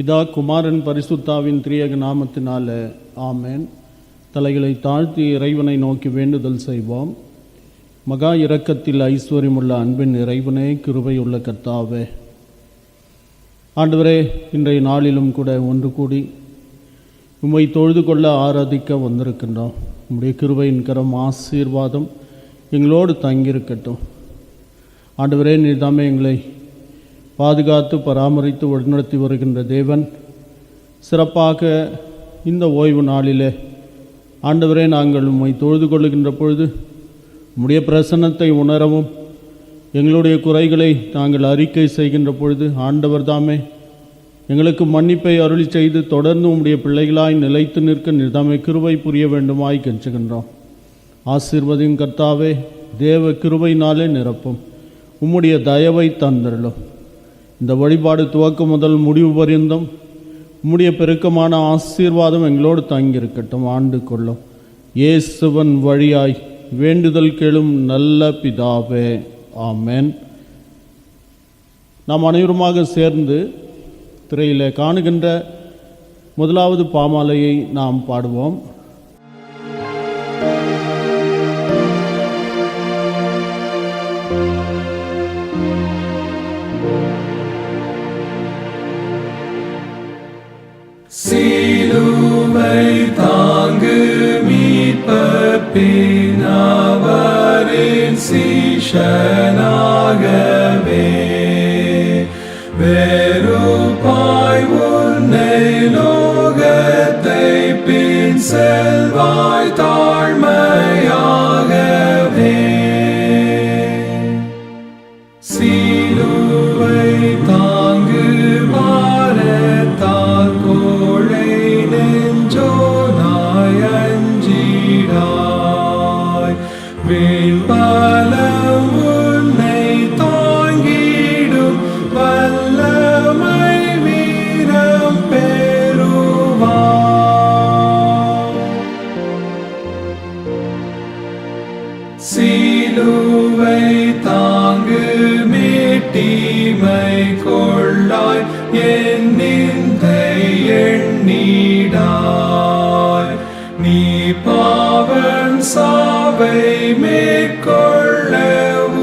பிதா குமாரன் பரிசுத்தாவின் திரியக நாமத்தினால ஆமேன். தலைகளை தாழ்த்தி இறைவனை நோக்கி வேண்டுதல் செய்வோம். மகா இரக்கத்தில் ஐஸ்வர்யமுள்ள அன்பின் இறைவனே, கிருபையுள்ள கர்த்தாவே, ஆண்டவரே, இன்றைய நாளிலும் கூட ஒன்று கூடி உம்மை தொழுது கொள்ள ஆராதிக்க வந்திருக்கின்றோம். உம்முடைய கிருபையின் கரம் ஆசீர்வாதம் எங்களோடு தங்கியிருக்கட்டும். ஆண்டவரே, நீர்தாமே எங்களை பாதுகாத்து பராமரித்து வழிநடத்தி வருகின்ற தேவன், சிறப்பாக இந்த ஓய்வு நாளிலே ஆண்டவரே, நாங்கள் உம்மை தொழுது கொள்ளுகின்ற பொழுது உம்முடைய பிரசன்னத்தை உணரவும், எங்களுடைய குறைகளை நாங்கள் அறிக்கை செய்கின்ற பொழுது ஆண்டவர் தாமே எங்களுக்கு மன்னிப்பை அருளி செய்து தொடர்ந்து உம்முடைய பிள்ளைகளாய் நிலைத்து நிற்க நீர்தாமே கிருபை புரிய வேண்டுமாய் கெஞ்சுகின்றோம். ஆசீர்வதியும் கர்த்தாவே, தேவ கிருபையினாலே நிரப்பும், உம்முடைய தயவை தந்தருளும். இந்த வழிபாடு துவக்கம் முதல் முடிவு பரியந்தம் உம்முடைய பெருக்கமான ஆசீர்வாதம் எங்களோடு தங்கியிருக்கட்டும். ஆண்டு கொள்ளும் இயேசுவன் வழியாய் வேண்டுதல் கேளும் நல்ல பிதாவே, ஆமென். நாம் அனைவருமாக சேர்ந்து திரையிலே காணுகின்ற முதலாவது பாமாலையை நாம் பாடுவோம். சிலுவை தாங்கு மீட்பர் பின்னவரின் சீஷனாகவே, வெறுப்பாய் உன்னை லோகத்தை பின் செல்வாய் தாழ்மையாகவே. சிலுவை தாங்கு பாரத்தால் கோழை நெஞ்சோனாய் அஞ்சிடாய், வீண்பலம் உன்னை தாங்கிடும் வல்லமை வீரம் பெறுவாய். சிலுவை தாங்கு மேட்டிமை கொள்ளாய், என் நிந்தை எண்ணிடாய், நீ பாவன் சாவை மேற்கொள்ள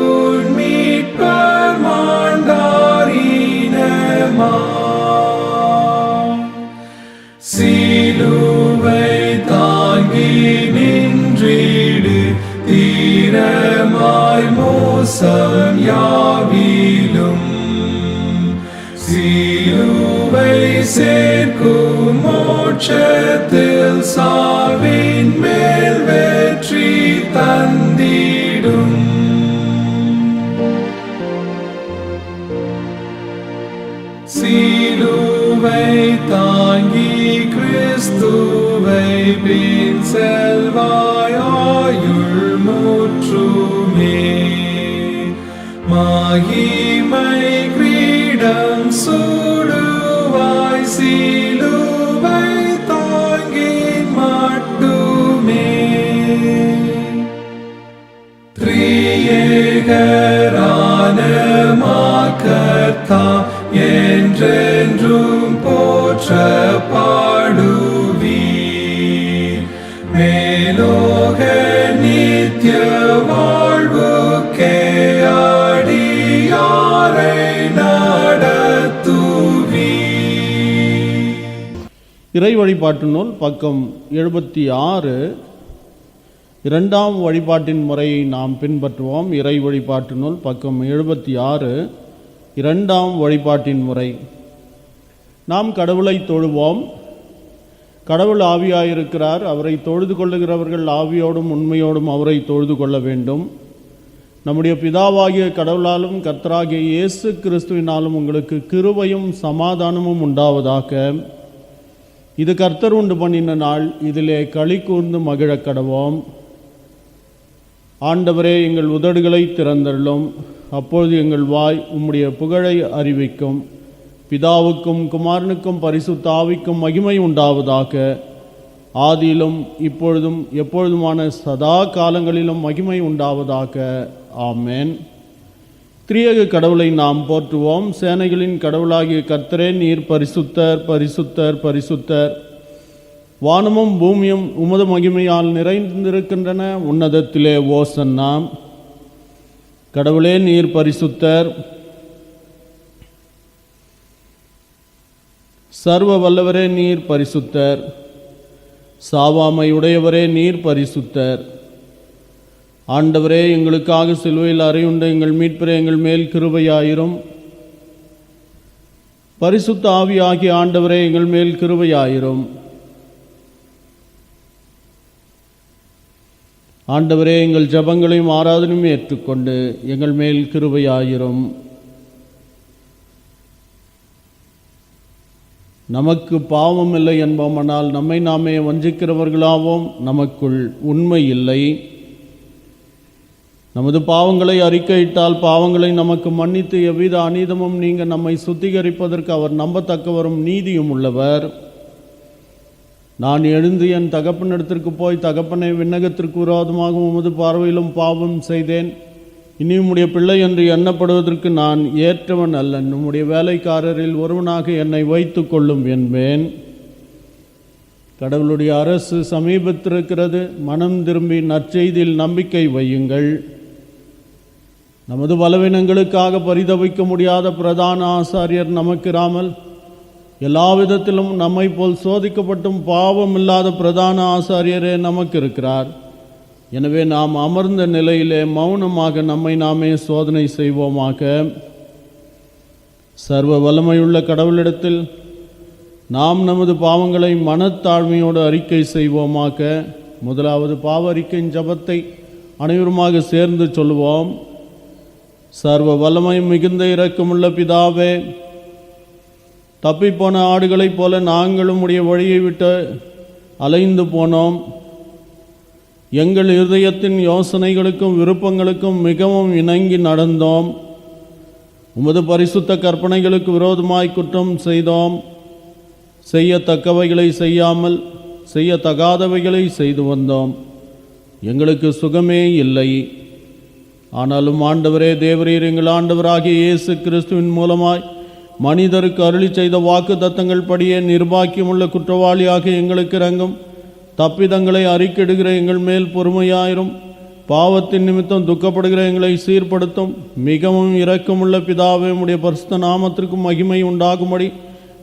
உன் மீட்பர் மாண்டாரினமாய். சிலுவை தாங்கி நின்றிடு தீரமாய் மோசம் யாவிலும், சிலுவை சேர்க்கும் மோட்சத்தில் சாவின் மேல் வெற்றி தந்திடும். சிலுவை தாங்கி கிறிஸ்துவை பின் செல்வாய் ஆயுள் முற்றுமே, மகிமை கிரீடம் சூடுவாய் சிலுவை தாங்கின் மட்டுமே. திரியேகரான கர்த்தா என்றென்றும் போற்றப்படுவீர், மேலோக நித்திய வாழ்வுக்கே அடியாரை நடத்துவீர். இறை வழிபாட்டு நூல் பக்கம் 76. இரண்டாம் வழிபாட்டின் முறையை நாம் பின்பற்றுவோம். இறை வழிபாட்டு நூல் பக்கம் 76, இரண்டாம் வழிபாட்டின் முறை. நாம் கடவுளை தொழுவோம். கடவுள் ஆவியாயிருக்கிறார். அவரை தொழுது கொள்ளுகிறவர்கள் ஆவியோடும் உண்மையோடும் அவரை தொழுது கொள்ள வேண்டும். நம்முடைய பிதாவாகிய கடவுளாலும் கர்த்தராகிய இயேசு கிறிஸ்துவினாலும் உங்களுக்கு கிருபையும் சமாதானமும் உண்டாவதாக. இது கர்த்தர் உண்டு பண்ணின நாள், இதிலே களி கூர்ந்து மகிழக் கடவோம். ஆண்டவரே, எங்கள் உதடுகளை திறந்தருளும், அப்பொழுது எங்கள் வாய் உம்முடைய புகழை அறிவிக்கும். பிதாவுக்கும் குமாரனுக்கும் பரிசுத்த ஆவிக்கும் மகிமை உண்டாவதாக. ஆதியிலும் இப்பொழுதும் எப்பொழுதுமான சதா காலங்களிலும் மகிமை உண்டாவதாக. ஆமென். திரியேக கடவுளை நாம் போற்றுவோம். சேனைகளின் கடவுளாகிய கர்த்தரே, நீர் பரிசுத்தர், பரிசுத்தர், பரிசுத்தர். வானமும் பூமியும் உமது மகிமையால் நிறைந்திருக்கின்றன. உன்னதத்திலே ஓசன்னா. கடவுளே, நீர் பரிசுத்தர். சர்வ வல்லவரே, நீர் பரிசுத்தர். சாவாமை உடையவரே, நீர் பரிசுத்தர். ஆண்டவரே, எங்களுக்காக சிலுவையில் அறையுண்ட எங்கள் மீட்பரே, எங்கள் மேல் கிருபையாயிரும். பரிசுத்த ஆவியாகிய ஆண்டவரே, எங்கள் மேல் கிருபையாயிரும். ஆண்டவரே, எங்கள் ஜெபங்களையும் ஆராதனையும் ஏற்றுக்கொண்டு எங்கள் மேல் கிருபையாயிரும். நமக்கு பாவம் இல்லை என்போமானால் நம்மை நாமே வஞ்சிக்கிறவர்களாவோம், நமக்குள் உண்மை இல்லை. நமது பாவங்களை அறிக்கையிட்டால் பாவங்களை நமக்கு மன்னித்து எவ்வித அநீதமும் நீங்க நம்மை சுத்திகரிப்பதற்கு அவர் நம்பத்தக்கவரும் நீதியும் உள்ளவர். நான் எழுந்து என் தகப்பனிடத்திற்கு போய், தகப்பனை, விண்ணகத்திற்கு விரோதமாக உமது பார்வையிலும் பாவம் செய்தேன். இனி உம்முடைய பிள்ளை என்று எண்ணப்படுவதற்கு நான் ஏற்றவன் அல்ல. நம்முடைய வேலைக்காரரில் ஒருவனாக என்னை வைத்து கொள்ளும் என்பேன். கடவுளுடைய அரசு சமீபத்திருக்கிறது. மனம் திரும்பி நற்செய்தியில் நம்பிக்கை வையுங்கள். நமது பலவீனங்களுக்காக பரிதவிக்க முடியாத பிரதான ஆசாரியர் நமக்கிராமல், எல்லா விதத்திலும் நம்மை போல் சோதிக்கப்பட்டும் பாவம் இல்லாத பிரதான ஆசாரியரே நமக்கு இருக்கிறார். எனவே நாம் அமர்ந்த நிலையிலே மௌனமாக நம்மை நாமே சோதனை செய்வோமாக. சர்வ வல்லமையுள்ள கடவுளிடத்தில் நாம் நமது பாவங்களை மனத்தாழ்மையோடு அறிக்கை செய்வோமாக. முதலாவது பாவ அறிக்கையின் ஜபத்தை அனைவருமாக சேர்ந்து சொல்லுவோம். சர்வ வல்லமை மிகுந்த இரக்கமுள்ள பிதாவே, தப்பிப்போன ஆடுகளைப் போல நாங்களும் உடைய வழியை விட்டு அலைந்து போனோம். எங்கள் இருதயத்தின் யோசனைகளுக்கும் விருப்பங்களுக்கும் மிகவும் இணங்கி நடந்தோம். உமது பரிசுத்த கற்பனைகளுக்கு விரோதமாய் குற்றம் செய்தோம். செய்யத்தக்கவைகளை செய்யாமல் செய்யத்தகாதவைகளை செய்து வந்தோம். எங்களுக்கு சுகமே இல்லை. ஆனாலும் ஆண்டவரே, தேவரீர் எங்கள் ஆண்டவராகிய இயேசு கிறிஸ்துவின் மூலமாய் மனிதருக்கு அருளி செய்த வாக்கு தத்தங்கள் படியே நிர்பாக்கியமுள்ள குற்றவாளியாக எங்களுக்கு இறங்கும். தப்பிதங்களை அறிக்கையிடுகிற எங்கள் மேல் பொறுமையாயிரும். பாவத்தின் நிமித்தம் துக்கப்படுகிற எங்களை சீர்படுத்தும். மிகவும் இரக்கமுள்ள பிதாவே, உம்முடைய பரிசுத்த நாமத்திற்கு மகிமை உண்டாகும்படி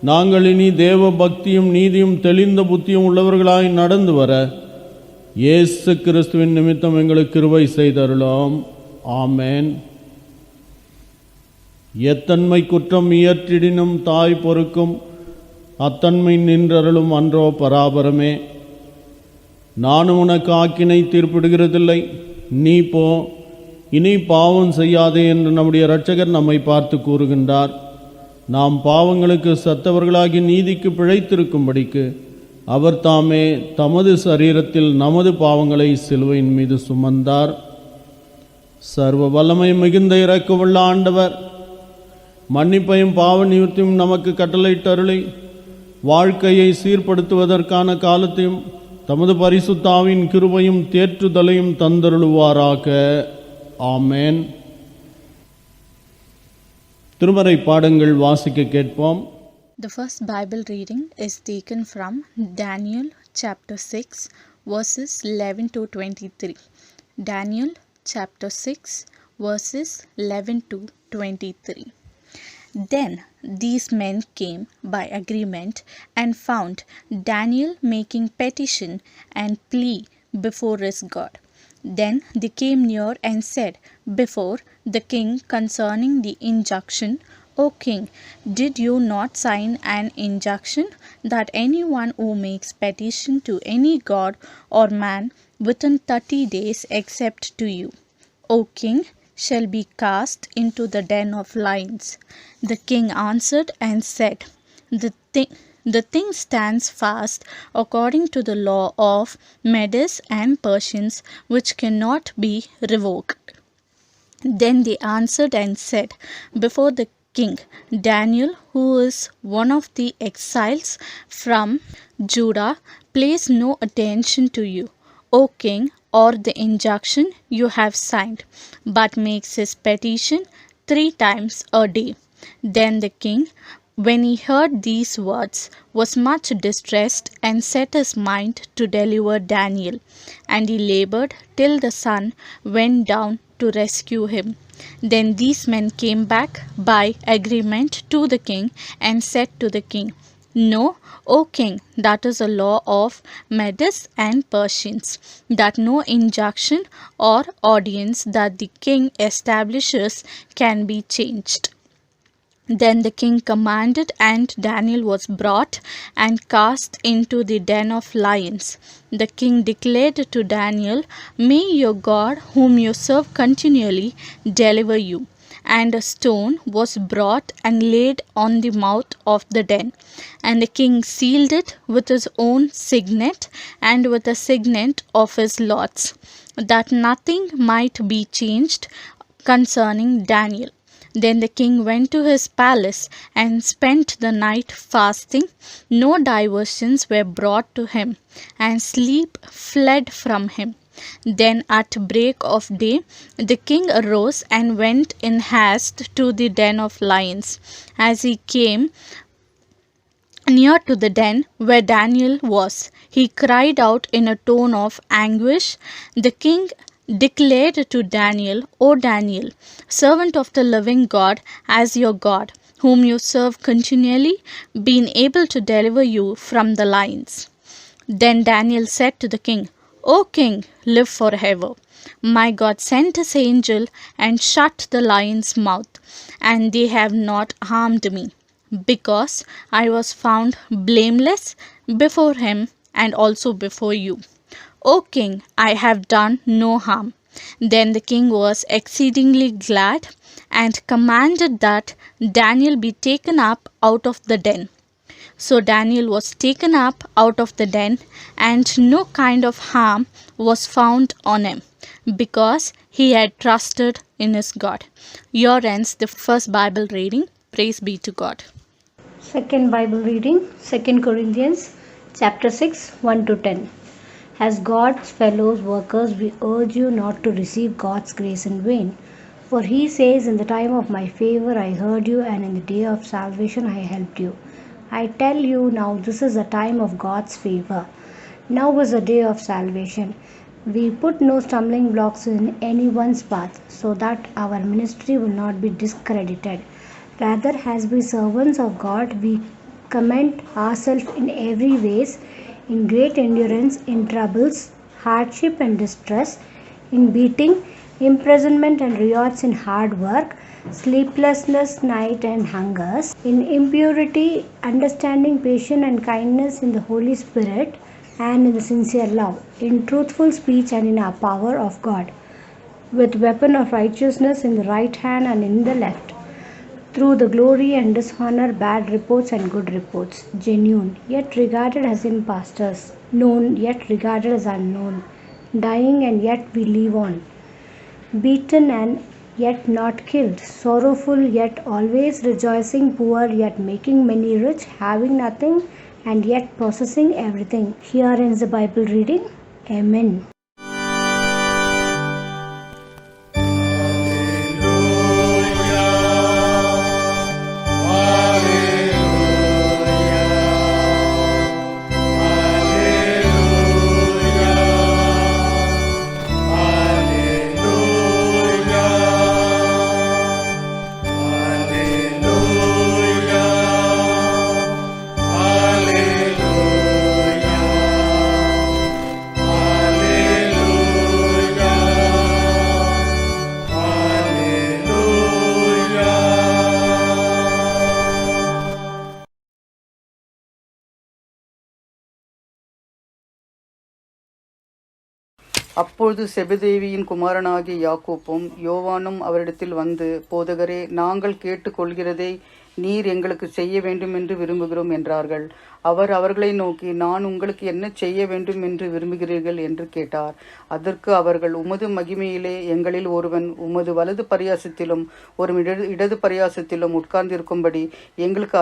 நாங்கள் இனி தேவ பக்தியும் நீதியும் தெளிந்த புத்தியும் உள்ளவர்களாய் நடந்து வர இயேசு கிறிஸ்துவின் நிமித்தம் எங்களுக்கு கிருபை செய்தருளோம். ஆமேன். எத்தன்மை குற்றம் இயற்றிடினும் தாய் பொறுக்கும், அத்தன்மை நின்றருளும் அன்றோ பராபரமே. நானும் உனக்கு ஆக்கினை தீர்ப்பிடுகிறதில்லை, நீ போ, இனி பாவம் செய்யாதே என்று நம்முடைய இரட்சகர் நம்மை பார்த்து கூறுகின்றார். நாம் பாவங்களுக்கு சத்தவர்களாகி நீதிக்கு பிழைத்திருக்கும்படிக்கு அவர் தாமே தமது சரீரத்தில் நமது பாவங்களை சிலுவையின் மீது சுமந்தார். சர்வ வல்லமை மிகுந்த இரக்கமுள்ள ஆண்டவர் மன்னிப்பையும் பாவ நிவர்த்தியும் நமக்கு கட்டளையிட்டருளி வாழ்க்கையை சீர்படுத்துவதற்கான காலத்தையும் தமது பரிசுத்தாவின் கிருபையும் தேற்றுதலையும் தந்தருளுவாராக. ஆமேன். திருமறை பாடங்கள் வாசிக்க கேட்போம். The first Bible reading is taken from Daniel chapter 6 verses 11 to 23. Daniel chapter 6 verses 11 to 23. Then these men came by agreement and found Daniel making petition and plea before his God. Then they came near and said before the king concerning the injunction, O king, did you not sign an injunction that anyone who makes petition to any god or man within 30 days except to you, O king, shall be cast into the den of lions? The king answered and said, The thing stands fast according to the law of Medes and Persians, which cannot be revoked. Then they answered and said before the king, Daniel, who is one of the exiles from Judah, pays no attention to you, O king, or the injunction you have signed, but makes his petition 3 times a day. Then the king, when he heard these words, was much distressed and set his mind to deliver Daniel. And he labored till the sun went down to rescue him. Then these men came back by agreement to the king and said to the king, "Know, O king, that is a law of Medes and Persians, that no injunction or audience that the king establishes can be changed." Then the king commanded, and Daniel was brought and cast into the den of lions. The king declared to Daniel, "May your God, whom you serve continually, deliver you." And a stone was brought and laid on the mouth of the den. And the king sealed it with his own signet and with the signet of his lords, that nothing might be changed concerning Daniel. Then the king went to his palace and spent the night fasting. No diversions were brought to him, and sleep fled from him. Then at break of day the king arose and went in haste to the den of lions. As he came near to the den where Daniel was, he cried out in a tone of anguish. The king declared to Daniel, "O Daniel, servant of the living God, as your God, whom you serve continually, been able to deliver you from the lions?" Then Daniel said to the king, "O king, live forever. My God sent his angel and shut the lion's mouth, and they have not harmed me, because I was found blameless before him and also before you. O king, I have done no harm." Then the king was exceedingly glad and commanded that Daniel be taken up out of the den. So Daniel was taken up out of the den, and no kind of harm was found on him, because he had trusted in his God. Here ends the first Bible reading. Praise be to God. Second Bible reading, 2 Corinthians chapter 6, 1 to 10. As God's fellow workers, we urge you not to receive God's grace in vain. For he says, "In the time of my favor I heard you, and in the day of salvation I helped you." I tell you now, this is a time of God's favor. Now is the day of salvation. We put no stumbling blocks in anyone's path, so that our ministry will not be discredited. Rather, as we servants of God, we commend ourselves in every ways, in great endurance, in troubles, hardship and distress, in beating, imprisonment and riots, in hard work, sleeplessness, night and hungers, in impurity, understanding, patience and kindness, in the Holy Spirit and in the sincere love, in truthful speech and in our power of God, with weapon of righteousness in the right hand and in the left, through the glory and dishonor, bad reports and good reports, genuine, yet regarded as impostors, known, yet regarded as unknown, dying and yet we live on, beaten and yet not killed, sorrowful yet always rejoicing, poor yet making many rich, having nothing and yet possessing everything. Here ends the Bible reading. Amen. அப்பொழுது செபதேவியின் குமாரனாகிய யாக்கோப்பும் யோவானும் அவரிடத்தில் வந்து, போதகரே, நாங்கள் கேட்டுக்கொள்கிறதை நீர் எங்களுக்கு செய்ய வேண்டும் என்று விரும்புகிறோம் என்றார்கள். அவர் அவர்களை நோக்கி, நான் உங்களுக்கு என்ன செய்ய வேண்டும் என்று விரும்புகிறீர்கள் என்று கேட்டார். அதற்கு அவர்கள், உமது மகிமையிலே எங்களில் ஒருவன் உமது வலது பரியாசத்திலும் ஒரு இடது பரியாசத்திலும் உட்கார்ந்திருக்கும்படி எங்களுக்கு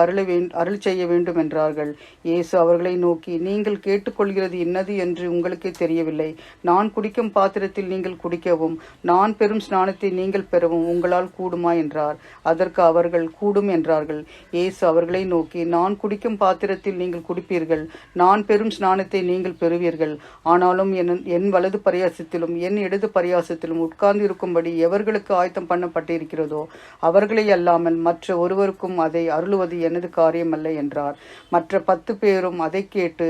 அருள் செய்ய வேண்டும் என்றார்கள். இயேசு அவர்களை நோக்கி, நீங்கள் கேட்டுக்கொள்கிறது இன்னது என்று உங்களுக்கே தெரியவில்லை. நான் குடிக்கும் பாத்திரத்தில் நீங்கள் குடிக்கவும் நான் பெறும் ஸ்நானத்தை நீங்கள் பெறவும் உங்களால் கூடுமா என்றார். அதற்கு அவர்கள், கூடும் என்றார்கள். இயேசு அவர்களை நோக்கி, நான் குடிக்கும் பாத்திரத்தில் நீங்கள் குடிப்பீர்கள், நான் பெறும் ஸ்நானத்தை நீங்கள் பெறுவீர்கள். ஆனாலும் என் வலது பரியாசத்திலும் என் இடது பரியாசத்திலும் உட்கார்ந்து இருக்கும்படி எவர்களுக்கு ஆயத்தம் பண்ணப்பட்டிருக்கிறதோ அவர்களை அல்லாமல் மற்ற ஒருவருக்கும் அதை அருளுவது எனது காரியமல்ல என்றார். மற்ற 10 பேரும் அதை கேட்டு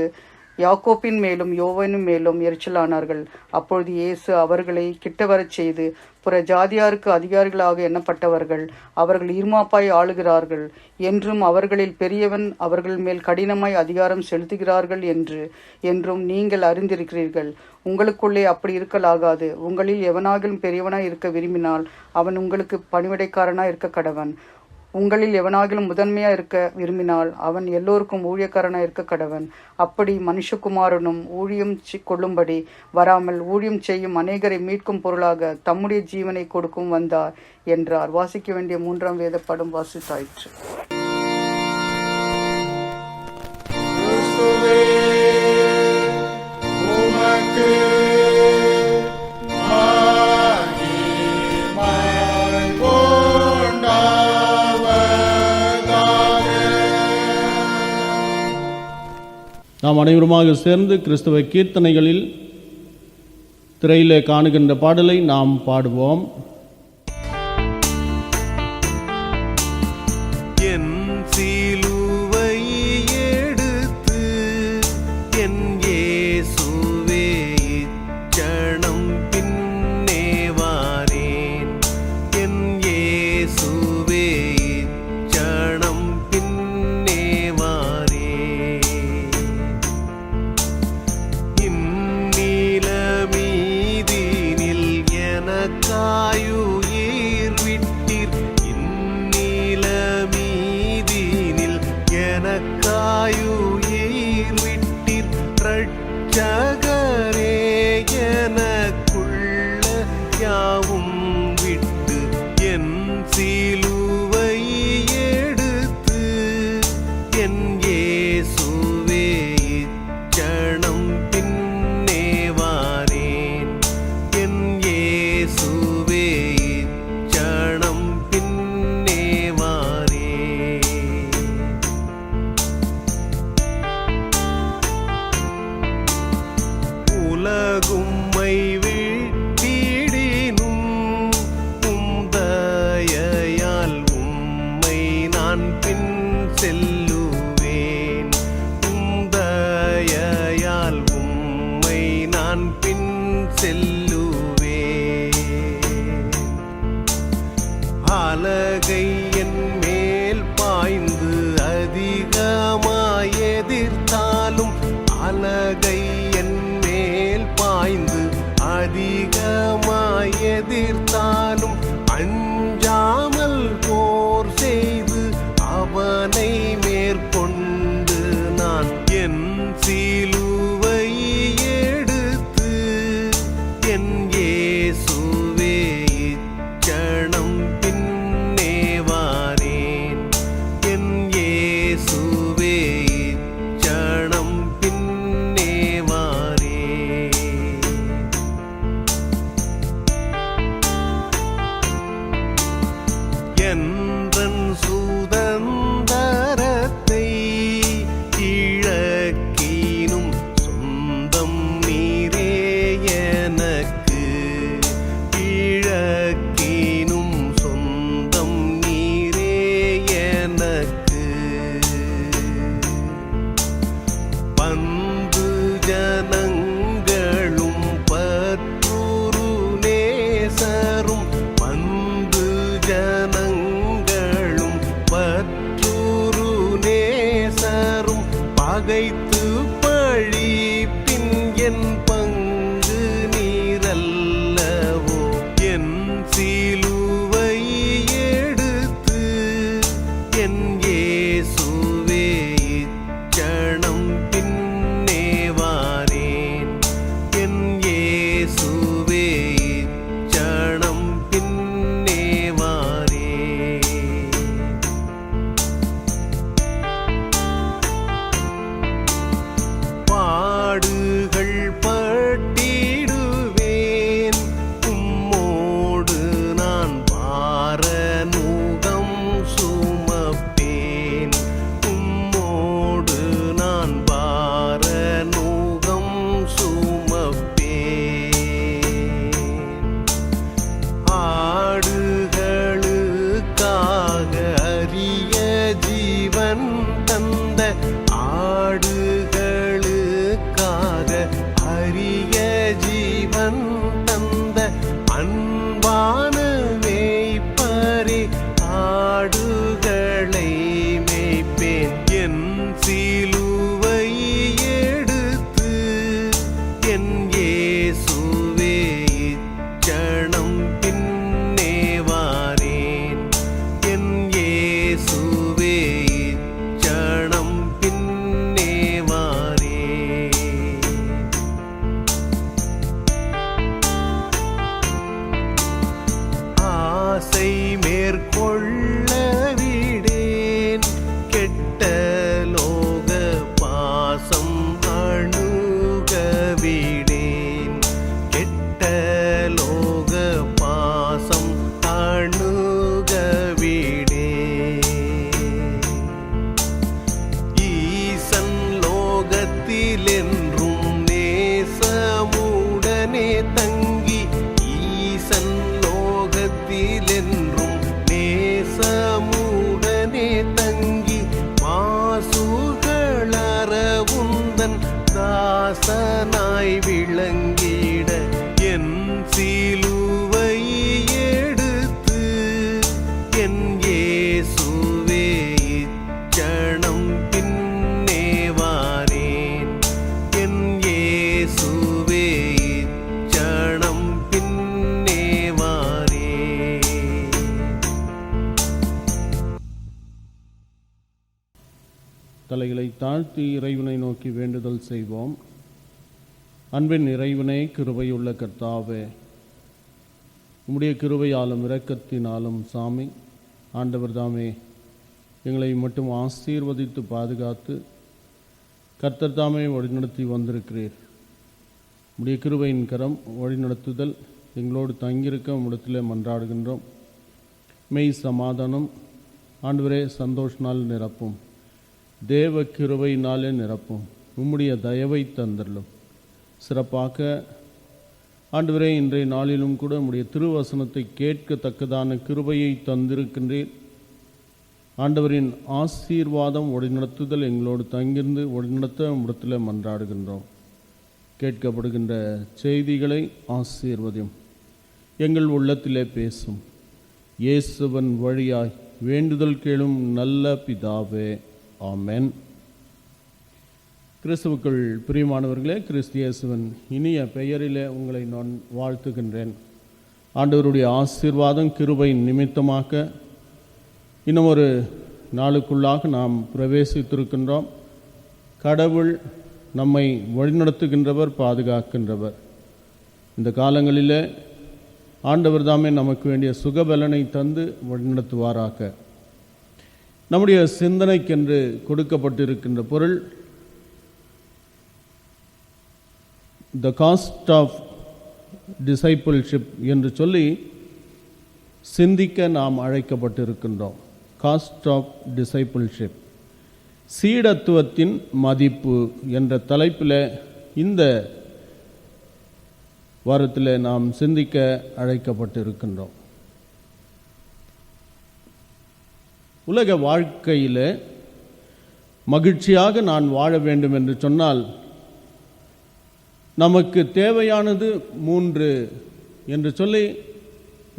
யாக்கோப்பின் மேலும் யோவானின் மேலும் எரிச்சலானார்கள். அப்பொழுது இயேசு அவர்களை கிட்டவரச் செய்து, புற ஜாதியாருக்கு அதிகாரிகளாக எண்ணப்பட்டவர்கள் அவர்கள் இருமாப்பாய் ஆளுகிறார்கள் என்றும் அவர்களில் பெரியவன் அவர்கள் மேல் கடினமாய் அதிகாரம் செலுத்துகிறார்கள் என்றும் நீங்கள் அறிந்திருக்கிறீர்கள். உங்களுக்குள்ளே அப்படி இருக்கலாகாது. உங்களில் எவனாகிலும் பெரியவனாய் இருக்க விரும்பினால் அவன் உங்களுக்கு பணிவிடைக்காரனாய் இருக்க கடவன். உங்களில் எவனாகிலும் முதன்மையாக இருக்க விரும்பினால் அவன் எல்லோருக்கும் ஊழியக்காரனாக இருக்க கடவன். அப்படி மனுஷகுமாரனும் ஊழியம் கொள்ளும்படி வராமல் ஊழியம் செய்யும் அநேகரை மீட்கும் பொருளாக தம்முடைய ஜீவனை கொடுக்கும் வந்தார் என்றார். வாசிக்க வேண்டிய 3ஆம் வேத படம் வாசித்தாயிற்று. நாம் அனைவருமாக சேர்ந்து கிறிஸ்தவ கீர்த்தனைகளில் திரையிலே காணுகின்ற பாடலை நாம் பாடுவோம். என் சிலுவை எடுத்து என் இயேசுவே இச்சணம் பின்னே வாரேன். என் இயேசுவே இச்சணம் பின்னே வாரேன். இந்நிலமீதினில் எனக்காயுயிர் விட்டீர். இந்நிலமீதினில் எனக்காயுயிர் விட்டீர். ரட்சகரே எனக்குள்ள யாவும் விட்டு என் சிலுவை எடுத்து என் இயேசுவே இச்சணம் பின்னே வாரேன். என் இயேசுவே இச்சணம் பின்னே வாரேன். உலகும்மை விட்டிடினும் உம்தயையால் உம்மை நான் பின் செல்லுவேன். உம்தயையால் உம்மை நான் பின் செல்லுவேன். அலகை என் மேல் பாய்ந்து அதிகமாய் எதிர்த்தாலும் அலகை என் மேல் பாய்ந்து அதிகமாய் எதிர்த்தாலும் அஞ்சாமல் போர் செய்து அவனை மேற்கொண்டு நான் என் சிலுவை எடுத்து என் இயேசுவே இச்சணம் பின்னே வாரேன். என் இயேசுவே இச்சணம் பின்னே வாரேன். என்றன் சுதந்தரத்தை இழக்கினும் சொந்தம் நீரே எனக்கு. இழக்கினும் சொந்தம் நீரே எனக்கு. பந்து ஜனங்களும் பற்றுரு நேசரும் பந்து ஜனங்களும் பற்றுரு நேசரும் பகைத்து பழிப்பின் என் பங்கு நீரல்லவோ. என் சிலுவை எடுத்து என் தலைகளை தாழ்த்தி இறைவனை நோக்கி வேண்டுதல் செய்வோம். அன்பின் இறைவனே, கிருபையுள்ள கர்த்தாவே, உம்முடைய கிருபையாலும் இரக்கத்தினாலும் சாமி ஆண்டவர் தாமே எங்களை மட்டும் ஆசீர்வதித்து பாதுகாத்து கர்த்தர் தாமே வழிநடத்தி வந்திருக்கிறீர். உம்முடைய கிருபையின் கரம் வழிநடத்துதல் எங்களோடு தங்கியிருக்க உம்மிடத்திலே மன்றாடுகின்றோம். மெய் சமாதானம் ஆண்டவரே சந்தோஷனால் நிரப்பும், தேவ கிருபையினாலே நிரப்பும், உம்முடைய தயவை தந்தரலும். சிறப்பாக ஆண்டவரே இன்றைய நாளிலும் கூட உம்முடைய திருவசனத்தை கேட்கத்தக்கதான கிருபையை தந்திருக்கின்றீர். ஆண்டவரின் ஆசீர்வாதம் வழிநடத்துதல் எங்களோடு தங்கிருந்து வழிநடத்த உம்மிடத்தில் மன்றாடுகின்றோம். கேட்கப்படுகின்ற செய்திகளை ஆசீர்வதியும், எங்கள் உள்ளத்திலே பேசும். இயேசுவின் வழியாய் வேண்டுதல் கேளும் நல்ல பிதாவே, ஆமென். கிறிஸ்துவுக்குள் பிரியமானவர்களே, கிறிஸ்து இயேசுவின் இனிய பெயரிலே உங்களை நான் வாழ்த்துகின்றேன். ஆண்டவருடைய ஆசீர்வாதம் கிருபையின் நிமித்தமாக இன்னும் ஒரு நாளுக்குள்ளாக நாம் பிரவேசித்திருக்கின்றோம். கடவுள் நம்மை வழிநடத்துகின்றவர், பாதுகாக்கின்றவர். இந்த காலங்களிலே ஆண்டவர் தாமே நமக்கு வேண்டிய சுகபலனை தந்து வழிநடத்துவாராக. நம்முடைய சிந்தனைக்கென்று கொடுக்கப்பட்டிருக்கின்ற பொருள் த காஸ்ட் ஆஃப் டிசைபிள்ஷிப் என்று சொல்லி சிந்திக்க நாம் அழைக்கப்பட்டிருக்கின்றோம். காஸ்ட் ஆஃப் டிசைபிள்ஷிப், சீடத்துவத்தின் மதிப்பு என்ற தலைப்பில் இந்த வாரத்தில் நாம் சிந்திக்க அழைக்கப்பட்டிருக்கின்றோம். உலக வாழ்க்கையில் மகிழ்ச்சியாக நான் வாழ வேண்டும் என்று சொன்னால் நமக்கு தேவையானது 3 என்று சொல்லி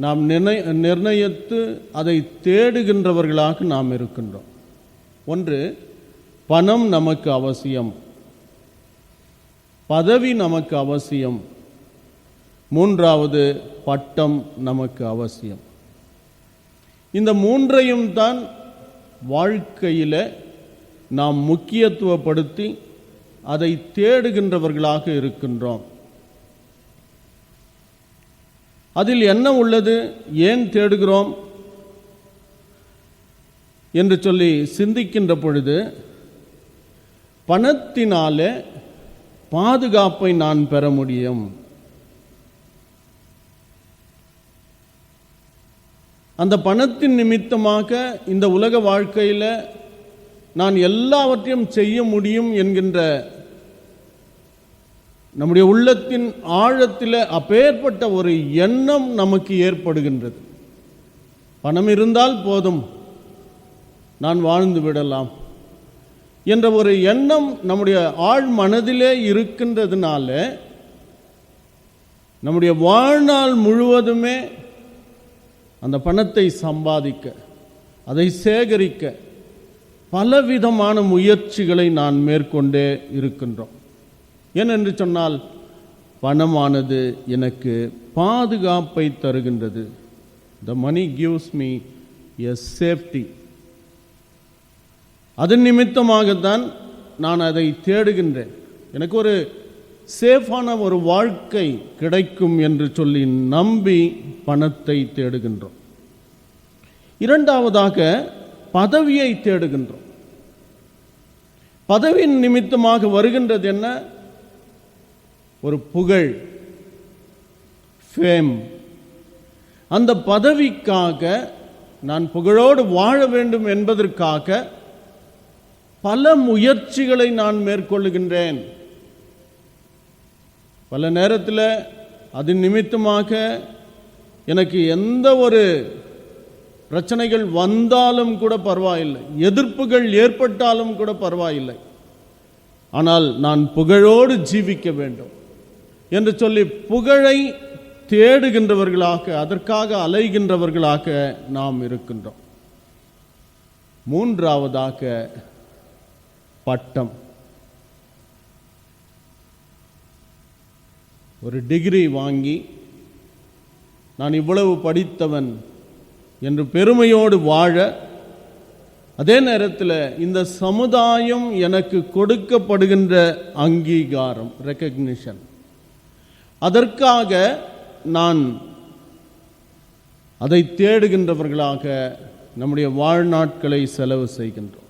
நாம் நிர்ணயித்து அதை தேடுகின்றவர்களாக நாம் இருக்கின்றோம். 1, பணம் நமக்கு அவசியம், பதவி நமக்கு அவசியம், 3வது பட்டம் நமக்கு அவசியம். இந்த 3ஐயும் தான் வாழ்க்கையில் நாம் முக்கியத்துவப்படுத்தி அதை தேடுகின்றவர்களாக இருக்கின்றோம். அதில் என்ன உள்ளது, ஏன் தேடுகிறோம் என்று சொல்லி சிந்திக்கின்ற பொழுது, பணத்தினாலே பாதுகாப்பை நான் பெற முடியும், அந்த பணத்தின் நிமித்தமாக இந்த உலக வாழ்க்கையில் நான் எல்லாவற்றையும் செய்ய முடியும் என்கின்ற நம்முடைய உள்ளத்தின் ஆழத்தில் அப்பேற்பட்ட ஒரு எண்ணம் நமக்கு ஏற்படுகின்றது. பணம் இருந்தால் போதும், நான் வாழ்ந்து விடலாம் என்ற ஒரு எண்ணம் நம்முடைய ஆழ் மனதிலே இருக்கின்றதுனால நம்முடைய வாழ்நாள் முழுவதுமே அந்த பணத்தை சம்பாதிக்க, அதை சேகரிக்க பலவிதமான முயற்சிகளை நான் மேற்கொண்டே இருக்கின்றோம். ஏனென்று சொன்னால் பணமானது எனக்கு பாதுகாப்பை தருகின்றது. The money gives me a safety. அதன் நிமித்தமாகத்தான் நான் அதை தேடுகின்றேன். எனக்கு ஒரு சேஃபான ஒரு வாழ்க்கை கிடைக்கும் என்று சொல்லி நம்பி பணத்தை தேடுகின்றோம். 2வதாக பதவியை தேடுகின்றோம். பதவியின் நிமித்தமாக வருகின்றது என்ன, ஒரு புகழ், ஃபேம். அந்த பதவிக்காக நான் புகழோடு வாழ வேண்டும் என்பதற்காக பல முயற்சிகளை நான் மேற்கொள்ளுகின்றேன். பல நேரத்தில் அதன் நிமித்தமாக எனக்கு எந்த ஒரு பிரச்சனைகள் வந்தாலும் கூட பரவாயில்லை, எதிர்ப்புகள் ஏற்பட்டாலும் கூட பரவாயில்லை, ஆனால் நான் புகழோடு ஜீவிக்க வேண்டும் என்று சொல்லி புகழை தேடுகின்றவர்களாக, அதற்காக அலைகின்றவர்களாக நாம் இருக்கின்றோம். 3வதாக பட்டம். ஒரு டிகிரி வாங்கி நான் இவ்வளவு படித்தவன் என்று பெருமையோடு வாழ அதே நேரத்தில் இந்த சமுதாயம் எனக்கு கொடுக்கப்படுகின்ற அங்கீகாரம், ரெக்கக்னிஷன், அதற்காக நான் அதை தேடுகின்றவர்களாக நம்முடைய வாழ்நாட்களை செலவு செய்கின்றோம்.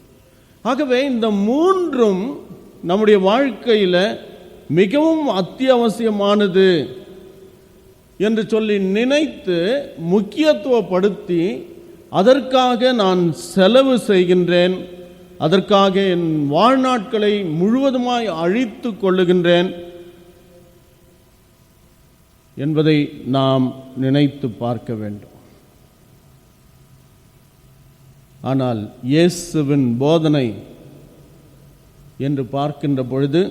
ஆகவே இந்த மூன்றும் நம்முடைய வாழ்க்கையில் மிகவும் அத்தியாவசியமானது என்று சொல்லி நினைத்து முக்கியத்துவப்படுத்தி அதற்காக நான் செலவு செய்கின்றேன், அதற்காக என் வாழ்நாட்களை முழுவதுமாய் அழித்து கொள்ளுகின்றேன் என்பதை நாம் நினைத்து பார்க்க வேண்டும். ஆனால் இயேசுவின் போதனை என்று பார்க்கின்ற பொழுது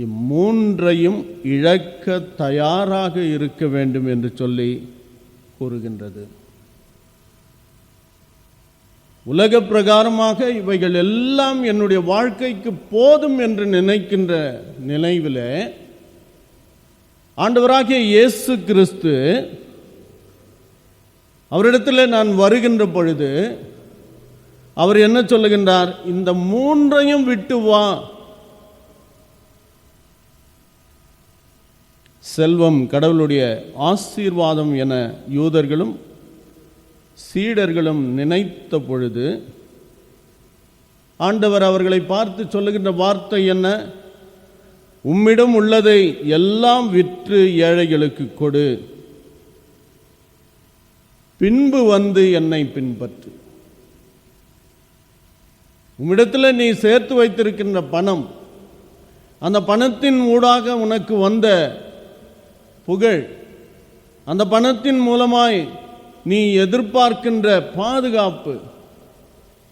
இம்மூன்றையும் இழக்க தயாராக இருக்க வேண்டும் என்று சொல்லி கூறுகின்றது. உலக பிரகாரமாக இவைகள் எல்லாம் என்னுடைய வாழ்க்கைக்கு போதும் என்று நினைக்கின்ற நினைவிலே ஆண்டவராகிய இயேசு கிறிஸ்து அவரிடத்தில் நான் வருகின்ற பொழுது அவர் என்ன சொல்லுகின்றார்? இந்த மூன்றையும் விட்டு வா. செல்வம் கடவுளுடைய ஆசீர்வாதம் என யூதர்களும் சீடர்களும் நினைத்த பொழுது ஆண்டவர் அவர்களை பார்த்து சொல்லுகின்ற வார்த்தை என்ன? உம்மிடம் உள்ளதை எல்லாம் விற்று ஏழைகளுக்கு கொடு, பின்பு வந்து என்னை பின்பற்று. உம்மிடத்தில் நீ சேர்த்து வைத்திருக்கின்ற பணம், அந்த பணத்தின் ஊடாக உனக்கு வந்த புகழ், அந்த பணத்தின் மூலமாய் நீ எதிர்பார்க்கின்ற பாதுகாப்பு,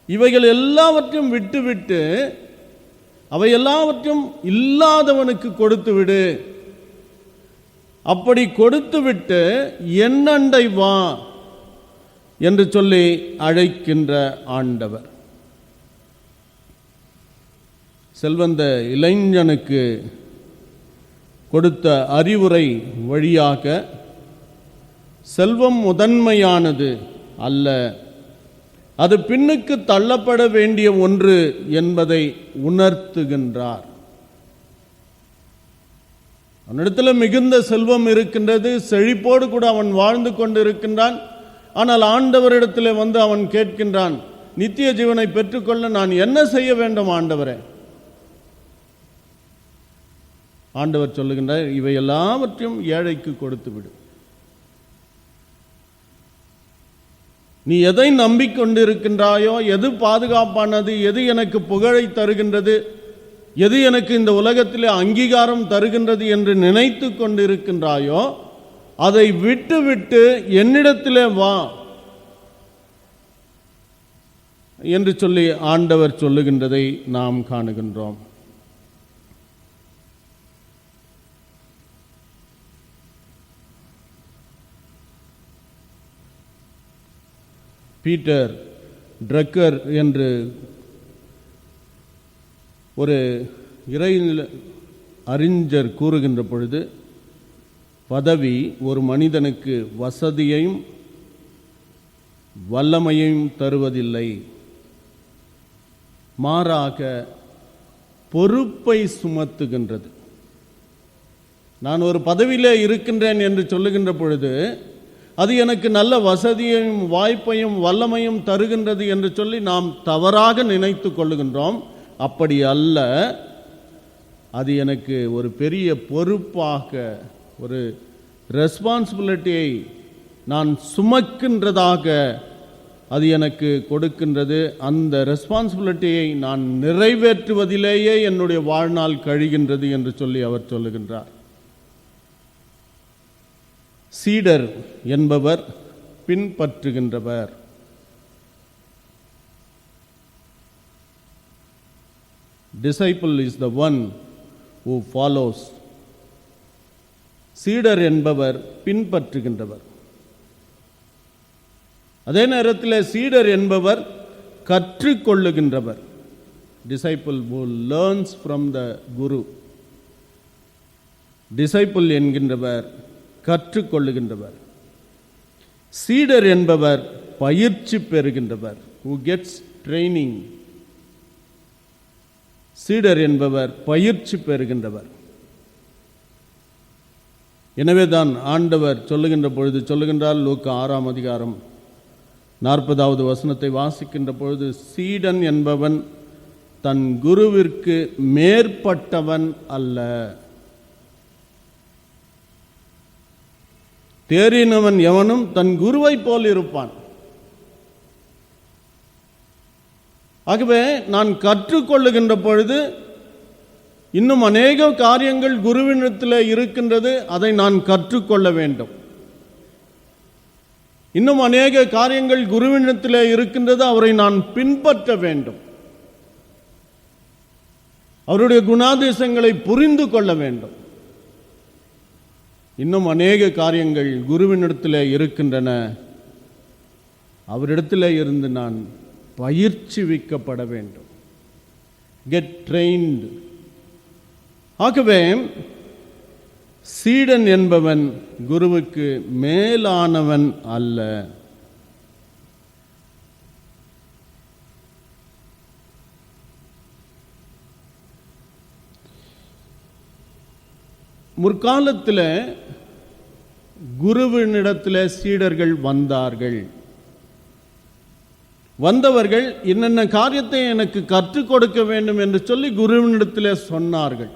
இவைகள் எல்லாவற்றையும் விட்டுவிட்டு அவை எல்லாவற்றையும் இல்லாதவனுக்கு கொடுத்து விடு. அப்படி கொடுத்துவிட்டு என்னண்டை வா என்று சொல்லி அழைக்கின்ற ஆண்டவர். செல்வந்த இளைஞனுக்கு கொடுத்த அறிவுரை வழியாக செல்வம் முதன்மையானது அல்ல, அது பின்னுக்கு தள்ளப்பட வேண்டிய ஒன்று என்பதை உணர்த்துகின்றார். அவனிடத்தில் மிகுந்த செல்வம் இருக்கின்றது, செழிப்போடு கூட அவன் வாழ்ந்து கொண்டு இருக்கின்றான். ஆனால் ஆண்டவரிடத்தில் வந்து அவன் கேட்கின்றான், நித்திய ஜீவனை பெற்றுக்கொள்ள நான் என்ன செய்ய வேண்டும் ஆண்டவரே? ஆண்டவர் சொல்லுகின்றார், இவை எல்லாவற்றையும் ஏழைக்கு கொடுத்து விடு. நீ எதை நம்பிக்கொண்டிருக்கின்றாயோ, எது பாதுகாப்பானது, எது எனக்கு புகழை தருகின்றது, எது எனக்கு இந்த உலகத்திலே அங்கீகாரம் தருகின்றது என்று நினைத்து கொண்டிருக்கின்றாயோ அதை விட்டு என்னிடத்திலே வா என்று சொல்லி ஆண்டவர் சொல்லுகின்றதை நாம் காணுகின்றோம். பீட்டர் ட்ரக்கர் என்று ஒரு இறை அறிஞர் கூறுகின்ற பொழுது, பதவி ஒரு மனிதனுக்கு வசதியையும் வல்லமையையும் தருவதில்லை, மாறாக பொறுப்பை சுமத்துகின்றது. நான் ஒரு பதவியிலே இருக்கின்றேன் என்று சொல்லுகின்ற பொழுது அது எனக்கு நல்ல வசதியையும் வாய்ப்பையும் வல்லமையும் தருகின்றது என்று சொல்லி நாம் தவறாக நினைத்து கொள்ளுகின்றோம். அப்படி அல்ல, அது எனக்கு ஒரு பெரிய பொறுப்பாக, ஒரு ரெஸ்பான்சிபிலிட்டியை நான் சுமக்கின்றதாக அது எனக்கு கொடுக்கின்றது. அந்த ரெஸ்பான்சிபிலிட்டியை நான் நிறைவேற்றுவதிலேயே என்னுடைய வாழ்நாள் கழிகின்றது என்று சொல்லி அவர் சொல்லுகின்றார். சீடர் என்பவர் பின்பற்றுகின்றவர். Disciple is the one who follows. சீடர் என்பவர் பின்பற்றுகின்றவர். அதே நேரத்தில் சீடர் என்பவர் கற்றுக்கொள்ளுகின்றவர். Disciple who learns from the Guru. Disciple என்கின்றவர் கற்றுக்கொள்ளுகின்றவர். சீடர் என்பவர் பயிற்சி பெறுகின்றவர். who gets training. சீடர் என்பவர் பயிற்சி பெறுகின்றவர். எனவே தான் ஆண்டவர் சொல்லுகின்ற பொழுது சொல்லுகின்றார், லூக்கா 6ஆம் அதிகாரம் 40வது வசனத்தை வாசிக்கின்ற பொழுது, சீடன் என்பவன் தன் குருவிற்கு மேற்பட்டவன் அல்ல. தேறினவன் எவனும் தன் குருவை போல் இருப்பான். ஆகவே நான் கற்றுக்கொள்ளுகின்ற பொழுது இன்னும் அநேக காரியங்கள் குருவினிடத்தில் இருக்கின்றது, அதை நான் கற்றுக்கொள்ள வேண்டும். இன்னும் அநேக காரியங்கள் குருவினிடத்தில் இருக்கின்றது, அவரை நான் பின்பற்ற வேண்டும். அவருடைய குணாதிசயங்களை புரிந்து கொள்ள வேண்டும். இன்னும் அநேக காரியங்கள் குருவினிடத்தில் இருக்கின்றன, அவரிடத்தில் இருந்து நான் பயிற்சிவிக்கப்பட வேண்டும். Get trained. ஆகவே சீடன் என்பவன் குருவுக்கு மேலானவன் அல்ல. முற்காலத்தில் குருவினிடத்தில் சீடர்கள் வந்தார்கள். வந்தவர்கள் என்னென்ன காரியத்தை எனக்கு கற்றுக் கொடுக்க வேண்டும் என்று சொல்லி குருவினிடத்தில் சொன்னார்கள்.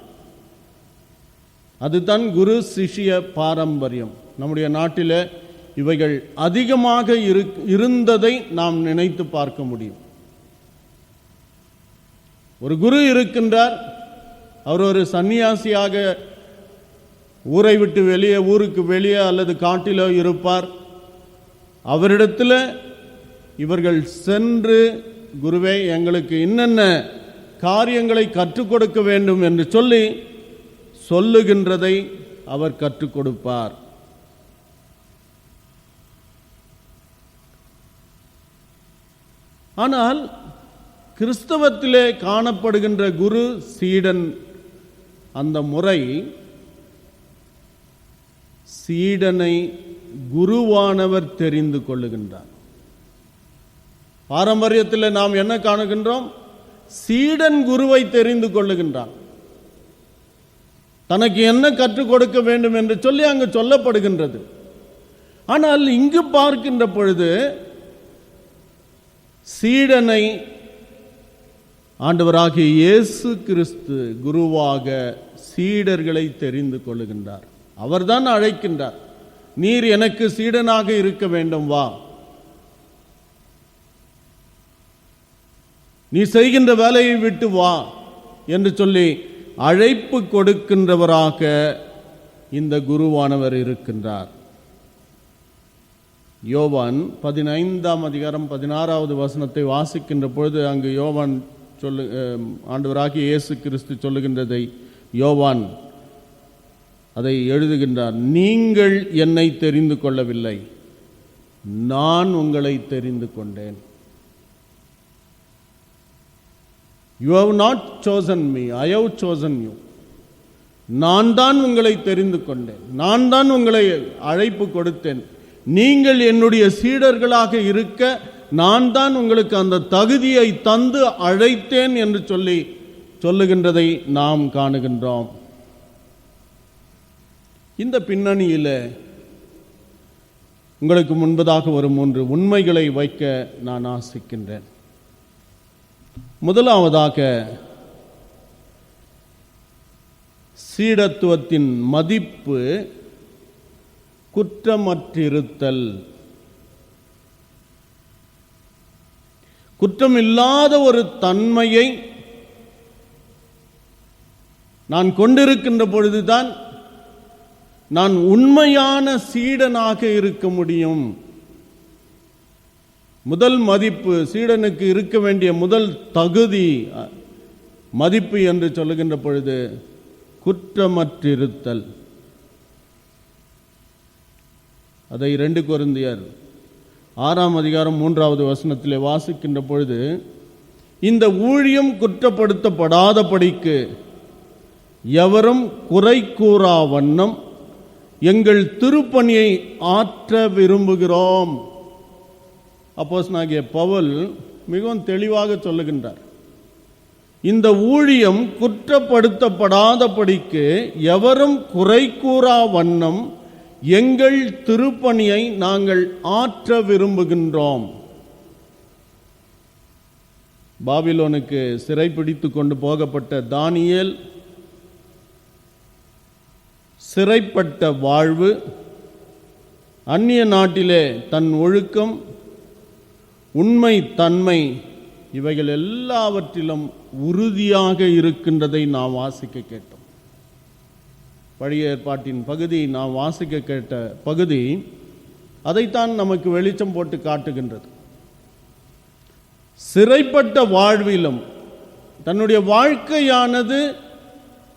அதுதான் குரு சிஷ்ய பாரம்பரியம். நம்முடைய நாட்டில் இவைகள் அதிகமாக இருந்ததை நாம் நினைத்து பார்க்க முடியும். ஒரு குரு இருக்கின்றார், அவர் ஒரு சன்னியாசியாக ஊரை விட்டு வெளியே, ஊருக்கு வெளியே அல்லது காட்டிலோ இருப்பார். அவரிடத்தில் இவர்கள் சென்று, குருவே எங்களுக்கு என்னென்ன காரியங்களை கற்றுக் கொடுக்க வேண்டும் என்று சொல்லி சொல்லுகின்றதை அவர் கற்றுக் கொடுப்பார். ஆனால் கிறிஸ்தவத்திலே காணப்படுகின்ற குரு சீடன் அந்த முறை, சீடனை குருவானவர் தெரிந்து கொள்ளுகின்றார். பாரம்பரியத்தில் நாம் என்ன காணுகின்றோம்? சீடன் குருவை தெரிந்து கொள்ளுகின்றான். தனக்கு என்ன கற்றுக் கொடுக்க வேண்டும் என்று சொல்லி அங்கு சொல்லப்படுகின்றது. ஆனால் இங்கு பார்க்கின்ற பொழுது சீடனை ஆண்டவராகிய இயேசு கிறிஸ்து குருவாக சீடர்களை தெரிந்து கொள்ளுகின்றார். அவர்தான் அழைக்கின்றார், நீர் எனக்கு சீடனாக இருக்க வேண்டும், வா, நீ செய்கின்ற வேலையை விட்டு வா என்று சொல்லி அழைப்பு கொடுக்கின்றவராக இந்த குருவானவர் இருக்கின்றார். யோவான் 15ஆம் அதிகாரம் 16வது வசனத்தை வாசிக்கின்ற பொழுது அங்கு யோவான் ஆண்டவராகிய இயேசு கிறிஸ்து சொல்லுகின்றதை யோவான் அதை எழுதுகின்றார். நீங்கள் என்னை தெரிந்து கொள்ளவில்லை, நான் உங்களை தெரிந்து கொண்டேன். You have not chosen me, I have chosen you. நான் தான் உங்களை தெரிந்து கொண்டேன், நான் தான் உங்களை அழைப்பு கொடுத்தேன். நீங்கள் என்னுடைய சீடர்களாக இருக்க நான் தான் உங்களுக்கு அந்த தகுதியை தந்து அழைத்தேன் என்று சொல்லி சொல்லுகின்றதை நாம் காணுகின்றோம். இந்த பின்னணியில் உங்களுக்கு முன்பதாக ஒரு 3 உண்மைகளை வைக்க நான் ஆசிக்கின்றேன். முதலாவதாக, சீடத்துவத்தின் மதிப்பு குற்றமற்றிருத்தல். குற்றமில்லாத ஒரு தன்மையை நான் கொண்டிருக்கின்ற பொழுதுதான் நான் உண்மையான சீடனாக இருக்க முடியும். முதல் மதிப்பு, சீடனுக்கு இருக்க வேண்டிய முதல் தகுதி, மதிப்பு என்று சொல்லுகின்ற பொழுது குற்றமற்றிருத்தல். அதை 2 கொரிந்தியர் 6ஆம் அதிகாரம் 3வது வசனத்திலே வாசிக்கின்ற பொழுது, இந்த ஊழியம் குற்றப்படுத்தப்படாதபடிக்கு எவரும் குறை கூறா வண்ணம் எங்கள் திருப்பணியை ஆற்ற விரும்புகிறோம். அப்போஸ்தலனாகிய பவுல் மிகவும் தெளிவாக சொல்லுகின்றார். இந்த ஊழியம் குற்றப்படுத்தப்படாதபடிக்கு எவரும் குறை கூறா வண்ணம் எங்கள் திருப்பணியை நாங்கள் ஆற்ற விரும்புகின்றோம். பாபிலோனுக்கு சிறைப்பிடித்து கொண்டு போகப்பட்ட தானியேல் சிறைப்பட்ட வாழ்வு, அந்நிய நாட்டிலே தன் ஒழுக்கம், உண்மை தன்மை, இவைகள் எல்லாவற்றிலும் உறுதியாக இருக்கின்றதை நாம் வாசிக்க கேட்டோம். பழைய ஏற்பாட்டின் பகுதி நாம் வாசிக்க கேட்ட பகுதி அதைத்தான் நமக்கு வெளிச்சம் போட்டு காட்டுகின்றது. சிறைப்பட்ட வாழ்விலும் தன்னுடைய வாழ்க்கையானது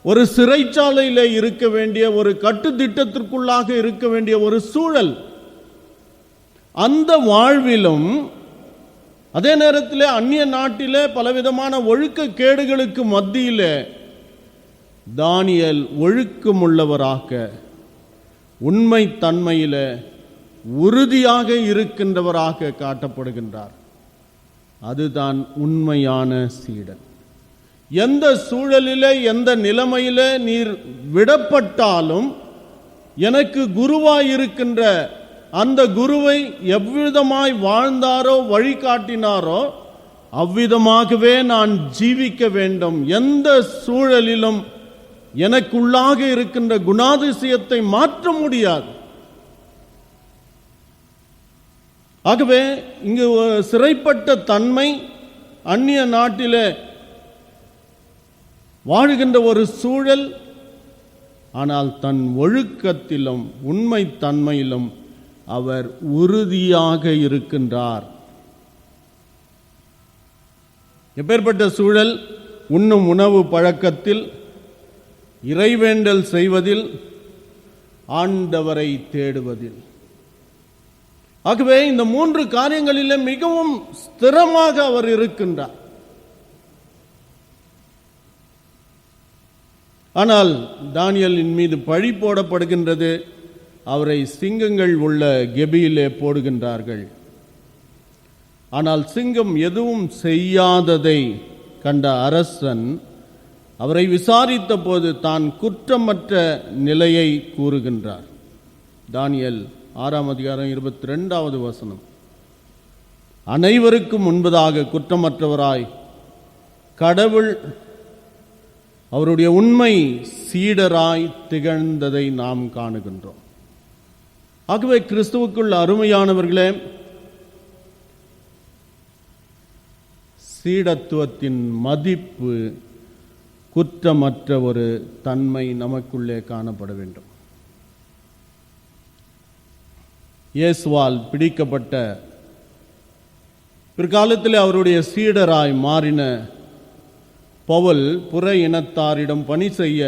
ஒரு சிறைச்சாலையில் இருக்க வேண்டிய, ஒரு கட்டுத்திட்டத்திற்குள்ளாக இருக்க வேண்டிய ஒரு சூழல். அந்த வாழ்விலும் அதே நேரத்தில் அந்நிய நாட்டிலே பலவிதமான ஒழுக்க கேடுகளுக்கு மத்தியிலே தானியேல் ஒழுக்கமுள்ளவராக, உண்மை தன்மையில உறுதியாக இருக்கின்றவராக காட்டப்படுகின்றார். அதுதான் உண்மையான சீடன். எந்த சூழலிலே, எந்த நிலைமையிலே நீர் விடப்பட்டாலும் எனக்கு குருவாயிருக்கின்ற அந்த குருவை எவ்விதமாய் வாழ்ந்தாரோ வழிகாட்டினாரோ அவ்விதமாகவே நான் ஜீவிக்க வேண்டும். எந்த சூழலிலும் எனக்குள்ளாக இருக்கின்ற குணாதிசயத்தை மாற்ற முடியாது. ஆகவே இங்கு சிறைப்பட்ட தன்மை, அந்நிய நாட்டிலே வாழ்கின்ற ஒரு சூழல், ஆனால் தன் ஒழுக்கத்திலும் உண்மை தன்மையிலும் அவர் உறுதியாக இருக்கின்றார். எப்பேற்பட்ட சூழல்? உண்ணும் உணவு பழக்கத்தில், இறைவேண்டல் செய்வதில், ஆண்டவரை தேடுவதில். ஆகவே இந்த 3 காரியங்களிலே மிகவும் ஸ்திரமாக அவர் இருக்கின்றார். ஆனால் தானியேலின் மீது பழி போடப்படுகின்றது. அவரை சிங்கங்கள் உள்ள கெபியிலே போடுகின்றார்கள். ஆனால் சிங்கம் எதுவும் செய்யாததை கண்ட அரசன் அவரை விசாரித்த போது தான் குற்றமற்ற நிலையை கூறுகின்றார். தானியேல் 6ஆம் அதிகாரம் 22வது வசனம். அனைவருக்கும் முன்பதாக குற்றமற்றவராய் கடவுள் அவருடைய உண்மை சீடராய் திகழ்ந்ததை நாம் காணுகின்றோம். ஆகவே கிறிஸ்துவுக்குள் அருமையானவர்களே, சீடத்துவத்தின் மதிப்பு, குற்றமற்ற ஒரு தன்மை நமக்குள்ளே காணப்பட வேண்டும். இயேசுவால் பிடிக்கப்பட்ட, பிற்காலத்தில் அவருடைய சீடராய் மாறின பவுல் புற இனத்தாரிடம் பணி செய்ய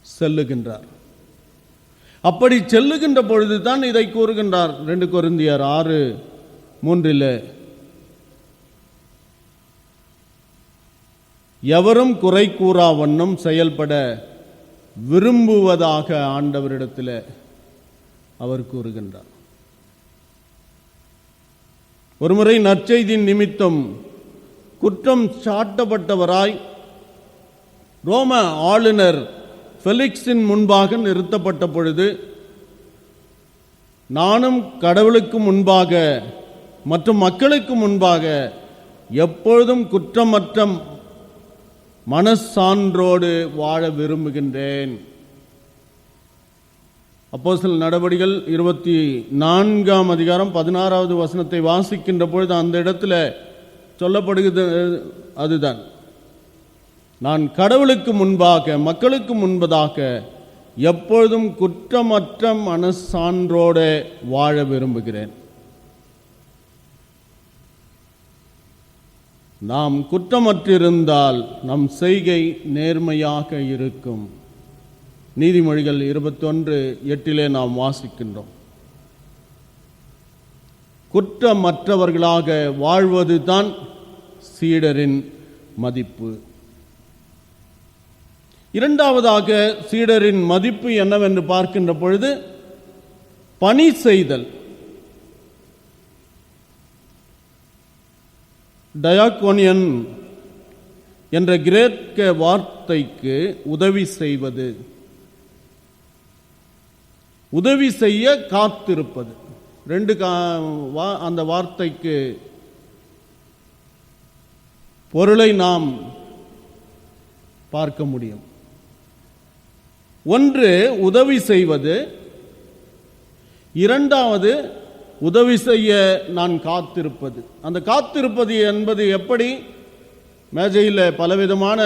செல்லுகின்றார். அப்படி செல்லுகின்ற பொழுதுதான் இதை கூறுகின்றார். 2 கொரிந்தியர் 6:3 எவரும் குறை கூறா வண்ணம் செயல்பட விரும்புவதாக ஆண்டவரிடத்தில் அவர் கூறுகின்றார். ஒருமுறை நற்செய்தியின் நிமித்தம் குற்றம் சாட்டப்பட்டவராய் ரோம ஆளுநர் ஃபெலிக்ஸின் முன்பாக நிறுத்தப்பட்ட பொழுது, நானும் கடவுளுக்கு முன்பாக மற்றும் மக்களுக்கு முன்பாக எப்பொழுதும் குற்றமற்ற மனசான்றோடு வாழ விரும்புகின்றேன். அப்போஸ்தலர் நடவடிக்கைகள் 24ஆம் அதிகாரம் 16வது வசனத்தை வாசிக்கின்ற பொழுது அந்த இடத்துல சொல்லப்படுகிறது அதுதான். நான் கடவுளுக்கு முன்பாக மக்களுக்கு முன்பதாக எப்பொழுதும் குற்றமற்ற மனசான்றோட வாழ விரும்புகிறேன். நாம் குற்றமற்றிருந்தால் நம் செய்கை நேர்மையாக இருக்கும். நீதிமொழிகள் 21:8 நாம் வாசிக்கின்றோம். குற்றமற்றவர்களாக வாழ்வதுதான் சீடரின் மதிப்பு. இரண்டாவதாக சீடரின் மதிப்பு என்னவென்று பார்க்கின்ற பொழுது, பணி செய்தல். டயாக்கோனியன் என்ற கிரேக்க வார்த்தைக்கு உதவி செய்வது, உதவி செய்ய காத்திருப்பது. அந்த வார்த்தைக்கு பொருளை நாம் பார்க்க முடியும். ஒன்று உதவி செய்வது, இரண்டாவது உதவி செய்ய நான் காத்திருப்பது. அந்த காத்திருப்பது என்பது எப்படி? மேஜையில் பலவிதமான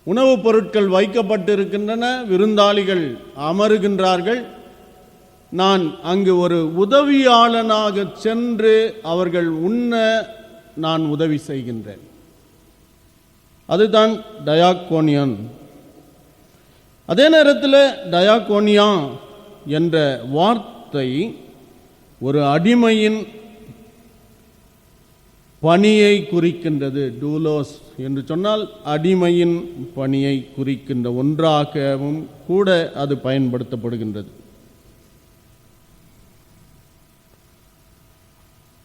உணவுப் பொருட்கள் வைக்கப்பட்டிருக்கின்றன, விருந்தாளிகள் அமருகின்றார்கள். நான் அங்கு ஒரு உதவியாளனாக சென்று அவர்கள் உண்ண நான் உதவி செய்கின்றேன். அதுதான் டயாக்கோனியன். அதே நேரத்தில் டயாக்கோனியா என்ற வார்த்தை ஒரு அடிமையின் பணியை குறிக்கின்றது. டூலோஸ் என்று சொன்னால் அடிமையின் பணியை குறிக்கின்ற ஒன்றாகவும் கூட அது பயன்படுத்தப்படுகின்றது.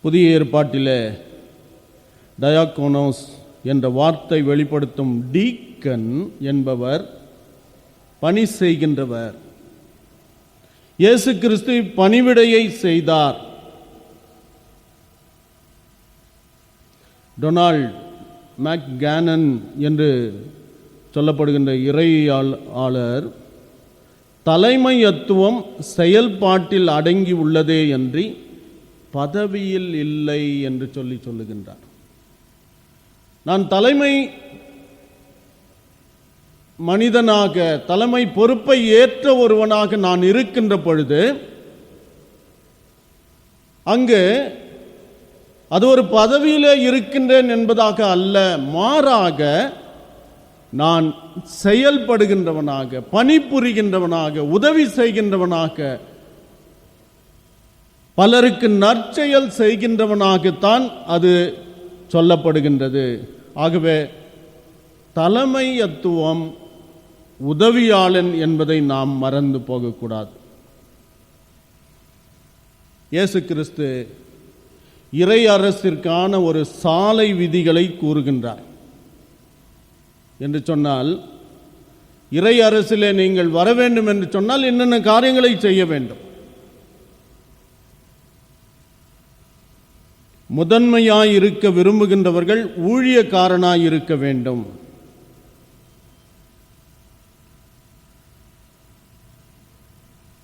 புதிய ஏற்பாட்டிலே டயாக்கோனோஸ் என்ற வார்த்தை வெளிப்படுத்தும் டீக்கன் என்பவர் பணி செய்கின்றவர். இயேசு கிறிஸ்து பணிவிடையை செய்தார். டொனால்ட் மேக்கேனன் என்று சொல்லப்படுகின்ற இறையாளர், தலைமைத்துவம் செயல்பாட்டில் அடங்கி உள்ளதே அன்றி பதவியில் இல்லை என்று சொல்லுகின்றார். நான் தலைமை மனிதனாக, தலைமை பொறுப்பை ஏற்ற ஒருவனாக நான் இருக்கின்ற பொழுது அங்கு அது ஒரு பதவியிலே இருக்கின்றேன் என்பதாக அல்ல, மாறாக நான் செயல்படுகின்றவனாக, பணிபுரிகின்றவனாக, உதவி செய்கின்றவனாக, பலருக்கு நற்செயல் செய்கின்றவனாகத்தான் அது சொல்லப்படுகின்றது. ஆகவே தலைமைத்துவம் உதவியாளன் என்பதை நாம் மறந்து போகக்கூடாது. இயேசு கிறிஸ்து இறை அரசிற்கான ஒரு சாலை விதிகளை கூறுகின்றார். என்று சொன்னால், இறை அரசிலே நீங்கள் வர வேண்டும் என்று சொன்னால் என்னென்ன காரியங்களை செய்ய வேண்டும்? முதன்மையாய் இருக்க விரும்புகின்றவர்கள் ஊழியக்காரனாய் இருக்க வேண்டும்.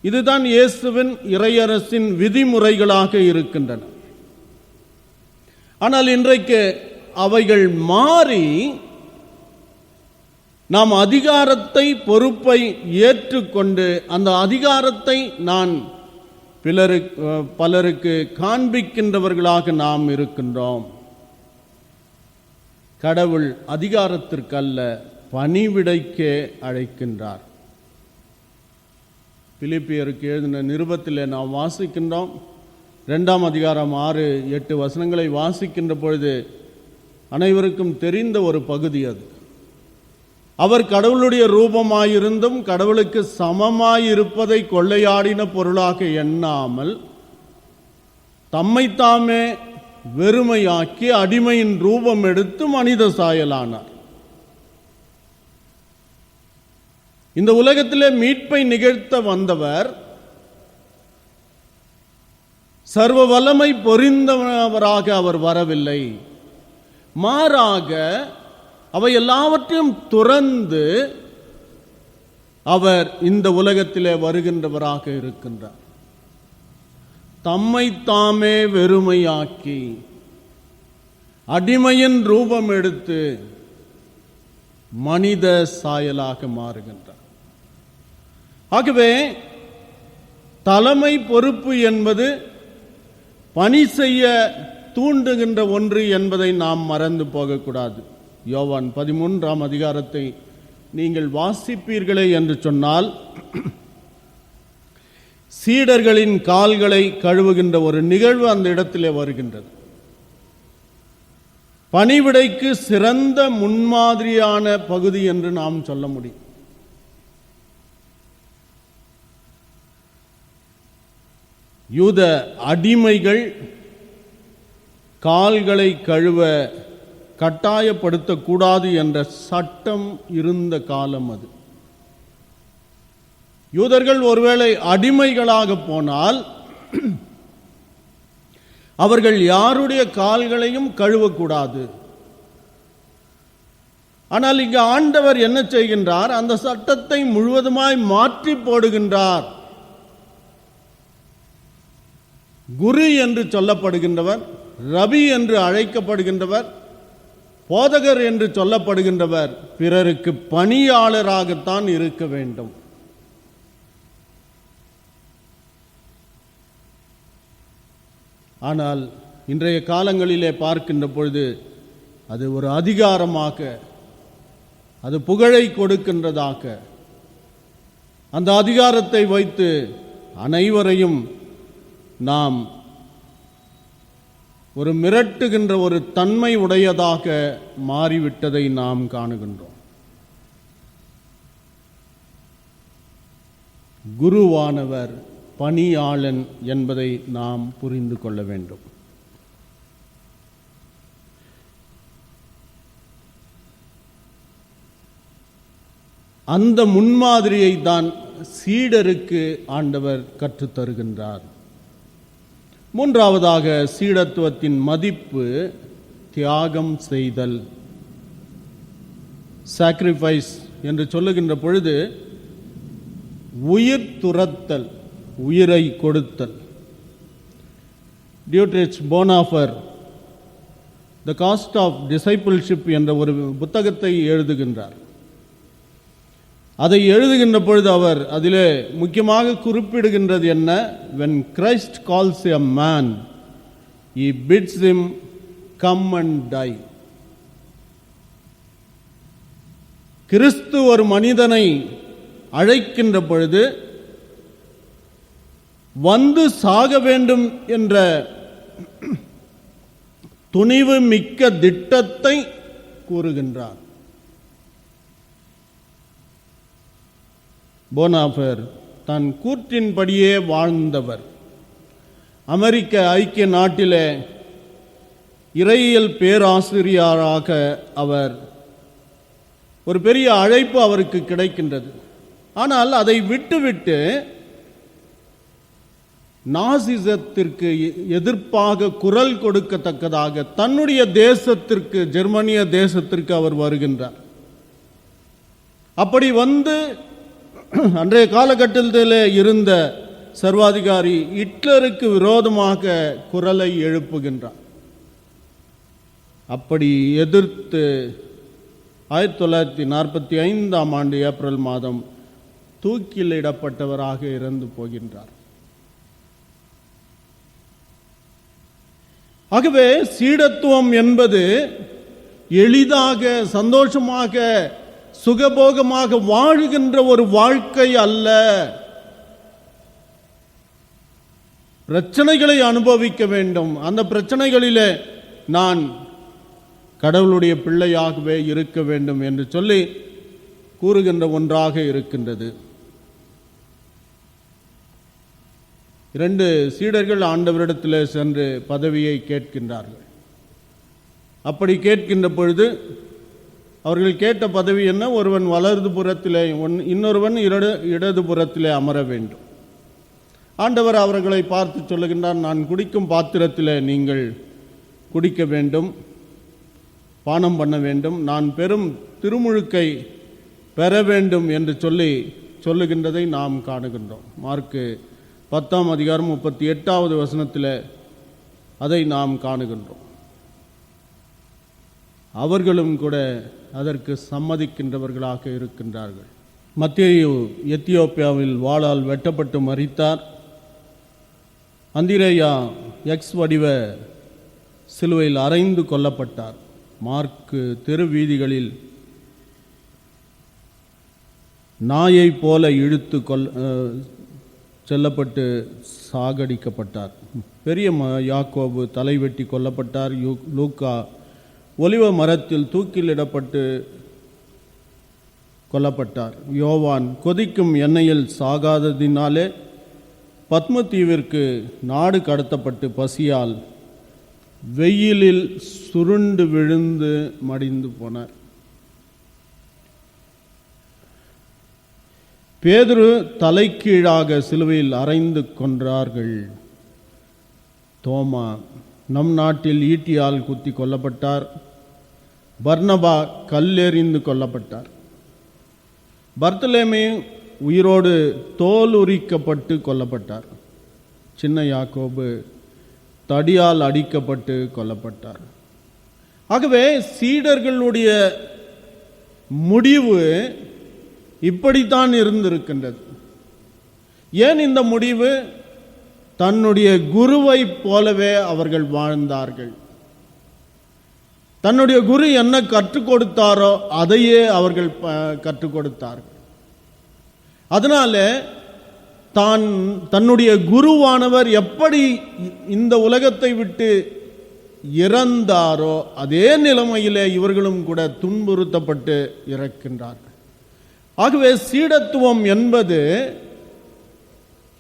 இதுதான் இயேசுவின் இறையரசின் விதிமுறைகளாக இருக்கின்றன. ஆனால் இன்றைக்கு அவைகள் மாறி நாம் அதிகாரத்தை, பொறுப்பை ஏற்றுக்கொண்டு அந்த அதிகாரத்தை நான் பலருக்கு காண்பிக்கின்றவர்களாக நாம் இருக்கின்றோம். கடவுள் அதிகாரத்திற்கல்ல, பணிவிடைக்கே அழைக்கின்றார். பிலிப்பியருக்கு எழுதின நிருபத்திலே நாம் வாசிக்கின்றோம். 2ஆம் அதிகாரம் 6-8 வசனங்களை வாசிக்கின்ற பொழுது அனைவருக்கும் தெரிந்த ஒரு பகுதி அது. அவர் கடவுளுடைய ரூபமாயிருந்தும் கடவுளுக்கு சமமாயிருப்பதை கொள்ளையாடின பொருளாக எண்ணாமல் தம்மைத்தாமே வெறுமையாக்கி அடிமையின் ரூபம் எடுத்து மனித சாயலானார். இந்த உலகத்திலே மீட்பை நிகழ்த்த வந்தவர் சர்வ வல்லமை பொறிந்தவராக அவர் வரவில்லை. மாறாக அவை எல்லாவற்றையும் துறந்து அவர் இந்த உலகத்திலே வருகின்றவராக இருக்கின்றார். தம்மைத்தாமே வெறுமையாக்கி அடிமையின் ரூபம் எடுத்து மனித சாயலாக மாறுகின்றார். ஆகவே தலைமை பொறுப்பு என்பது பணி செய்ய தூண்டுகின்ற ஒன்று என்பதை நாம் மறந்து போகக்கூடாது. யோவான் 13ஆம் அதிகாரத்தை நீங்கள் வாசிப்பீர்களே என்று சொன்னால், சீடர்களின் கால்களை கழுவுகின்ற ஒரு நிகழ்வு அந்த இடத்திலே வருகின்றது. பணிவிடைக்கு சிறந்த முன்மாதிரியான பகுதி என்று நாம் சொல்ல முடியும். யூத அடிமைகள் கால்களை கழுவ கட்டாயப்படுத்தக்கூடாது என்ற சட்டம் இருந்த காலம் அது. யூதர்கள் ஒருவேளை அடிமைகளாக போனால் அவர்கள் யாருடைய கால்களையும் கழுவக்கூடாது. ஆனால் இங்கு ஆண்டவர் என்ன செய்கின்றார்? அந்த சட்டத்தை முழுவதுமாய் மாற்றி போடுகின்றார். குரு என்று சொல்லப்படுகின்றவர், ரபி என்று அழைக்கப்படுகின்றவர், போதகர் என்று சொல்லப்படுகின்றவர் பிறருக்கு பணியாளராகத்தான் இருக்க வேண்டும். ஆனால் இன்றைய காலங்களிலே பார்க்கின்ற பொழுது அது ஒரு அதிகாரமாக, அது புகழை கொடுக்கின்றதாக, அந்த அதிகாரத்தை வைத்து அனைவரையும் நாம் ஒரு மிரட்டுகின்ற ஒரு தன்மை உடையதாக மாறிவிட்டதை நாம் காணுகின்றோம். குருவானவர் பணியாளன் என்பதை நாம் புரிந்து கொள்ள வேண்டும். அந்த முன்மாதிரியை தான் சீடருக்கு ஆண்டவர் கற்றுத்தருகின்றார். மூன்றாவதாக, சீடத்துவத்தின் மதிப்பு தியாகம் செய்தல். சாக்ரிஃபைஸ் என்று சொல்லுகின்ற பொழுது உயிர் துறத்தல், உயிரை கொடுத்தல். டியூட்ரிச் போனாஃபர் த காஸ்ட் ஆஃப் டிசைபிள்ஷிப் என்ற ஒரு புத்தகத்தை எழுதுகின்றார். அதை எழுதுகின்ற பொழுது அவர் அதிலே முக்கியமாக குறிப்பிடுகின்றது என்ன? when Christ calls a man, he bids him come and die. கிறிஸ்து ஒரு மனிதனை அழைக்கின்ற பொழுது வந்து சாக வேண்டும் என்ற துணிவு மிக்க திட்டத்தை கூறுகின்றார். போனாஃபர் தன் கூற்றின்படியே வாழ்ந்தவர். அமெரிக்க ஐக்கிய நாட்டிலே இறையியல் பேராசிரியராக அவர் ஒரு பெரிய அழைப்பு அவருக்கு கிடைக்கின்றது. ஆனால் அதை விட்டுவிட்டு நாசிசத்திற்கு எதிர்ப்பாக குரல் கொடுக்கத்தக்கதாக தன்னுடைய தேசத்திற்கு, ஜெர்மனிய தேசத்திற்கு அவர் வருகின்றார். அப்படி வந்து அன்றைய காலகட்டத்தில் இருந்த சர்வாதிகாரி ஹிட்லருக்கு விரோதமாக குரலை எழுப்புகின்றார். அப்படி எதிர்த்து 1945 ஏப்ரல் மாதம் தூக்கிலிடப்பட்டவராக இறந்து போகின்றார். ஆகவே சீடத்துவம் என்பது எளிதாக, சந்தோஷமாக, சுகபோகமாக வாழுகின்ற ஒரு வாழ்க்கை அல்ல. பிரச்சனைகளை அனுபவிக்க வேண்டும். அந்த பிரச்சனைகளிலே நான் கடவுளுடைய பிள்ளையாகவே இருக்க வேண்டும் என்று சொல்லி கூறுகின்ற ஒன்றாக இருக்கின்றது. 2 சீடர்கள் ஆண்டவரிடத்தில் சென்று பதவியை கேட்கின்றார்கள். அப்படி கேட்கின்ற பொழுது அவர்கள் கேட்ட பதவி என்ன? ஒருவன் வலது புறத்திலே, இன்னொருவன் இடது புறத்திலே அமர வேண்டும். ஆண்டவர் அவர்களை பார்த்து சொல்லுகின்றார், நான் குடிக்கும் பாத்திரத்திலே நீங்கள் குடிக்க வேண்டும், பானம் பண்ண வேண்டும், நான் பெரும் திருமுழுக்கை பெற வேண்டும் என்று சொல்லுகின்றதை நாம் காணுகின்றோம். மார்க்கு 10:38 அதை நாம் காணுகின்றோம். அவர்களும் கூட அதற்கு சம்மதிக்கின்றவர்களாக இருக்கின்றார்கள். மத்தேயு எத்தியோப்பியாவில் வாளால் வெட்டப்பட்டு மரித்தார். அந்திரேயா எக்ஸ் வடிவ சிலுவையில் அறைந்து கொல்லப்பட்டார். மார்க்கு தெரு வீதிகளில் நாயை போல இழுத்து செல்லப்பட்டு சாகடிக்கப்பட்டார். பெரிய யாக்கோபு தலைவெட்டி கொல்லப்பட்டார். லூக்கா ஒலிவ மரத்தில் தூக்கிலிடப்பட்டு கொல்லப்பட்டார். யோவான் கொதிக்கும் எண்ணெயில் சாகாததினாலே பத்ம தீவிற்கு நாடு கடத்தப்பட்டு பசியால் வெயிலில் சுருண்டு விழுந்து மடிந்து போனார். பேதுரு தலைக்கீழாக சிலுவையில் அறைந்து கொன்றார்கள். தோமா நம் நாட்டில் ஈட்டியால் குத்தி கொல்லப்பட்டார். பர்னபா கல்லெறிந்து கொல்லப்பட்டார். பர்த்தலேமே உயிரோடு தோல் உரிக்கப்பட்டு கொல்லப்பட்டார். சின்ன யாக்கோபு தடியால் அடிக்கப்பட்டு கொல்லப்பட்டார். ஆகவே சீடர்களுடைய முடிவு இப்படித்தான் இருந்திருக்கின்றது. ஏன் இந்த முடிவு? தன்னுடைய குருவை போலவே அவர்கள் வாழ்ந்தார்கள். தன்னுடைய குரு என்ன கற்றுக் கொடுத்தாரோ அதையே அவர்கள் கற்றுக் கொடுத்தார்கள். அதனால தன்னுடைய குருவானவர் எப்படி இந்த உலகத்தை விட்டு இறந்தாரோ அதே நிலைமையிலே இவர்களும் கூட துன்புறுத்தப்பட்டு இறக்கின்றார்கள். ஆகவே சீடத்துவம் என்பது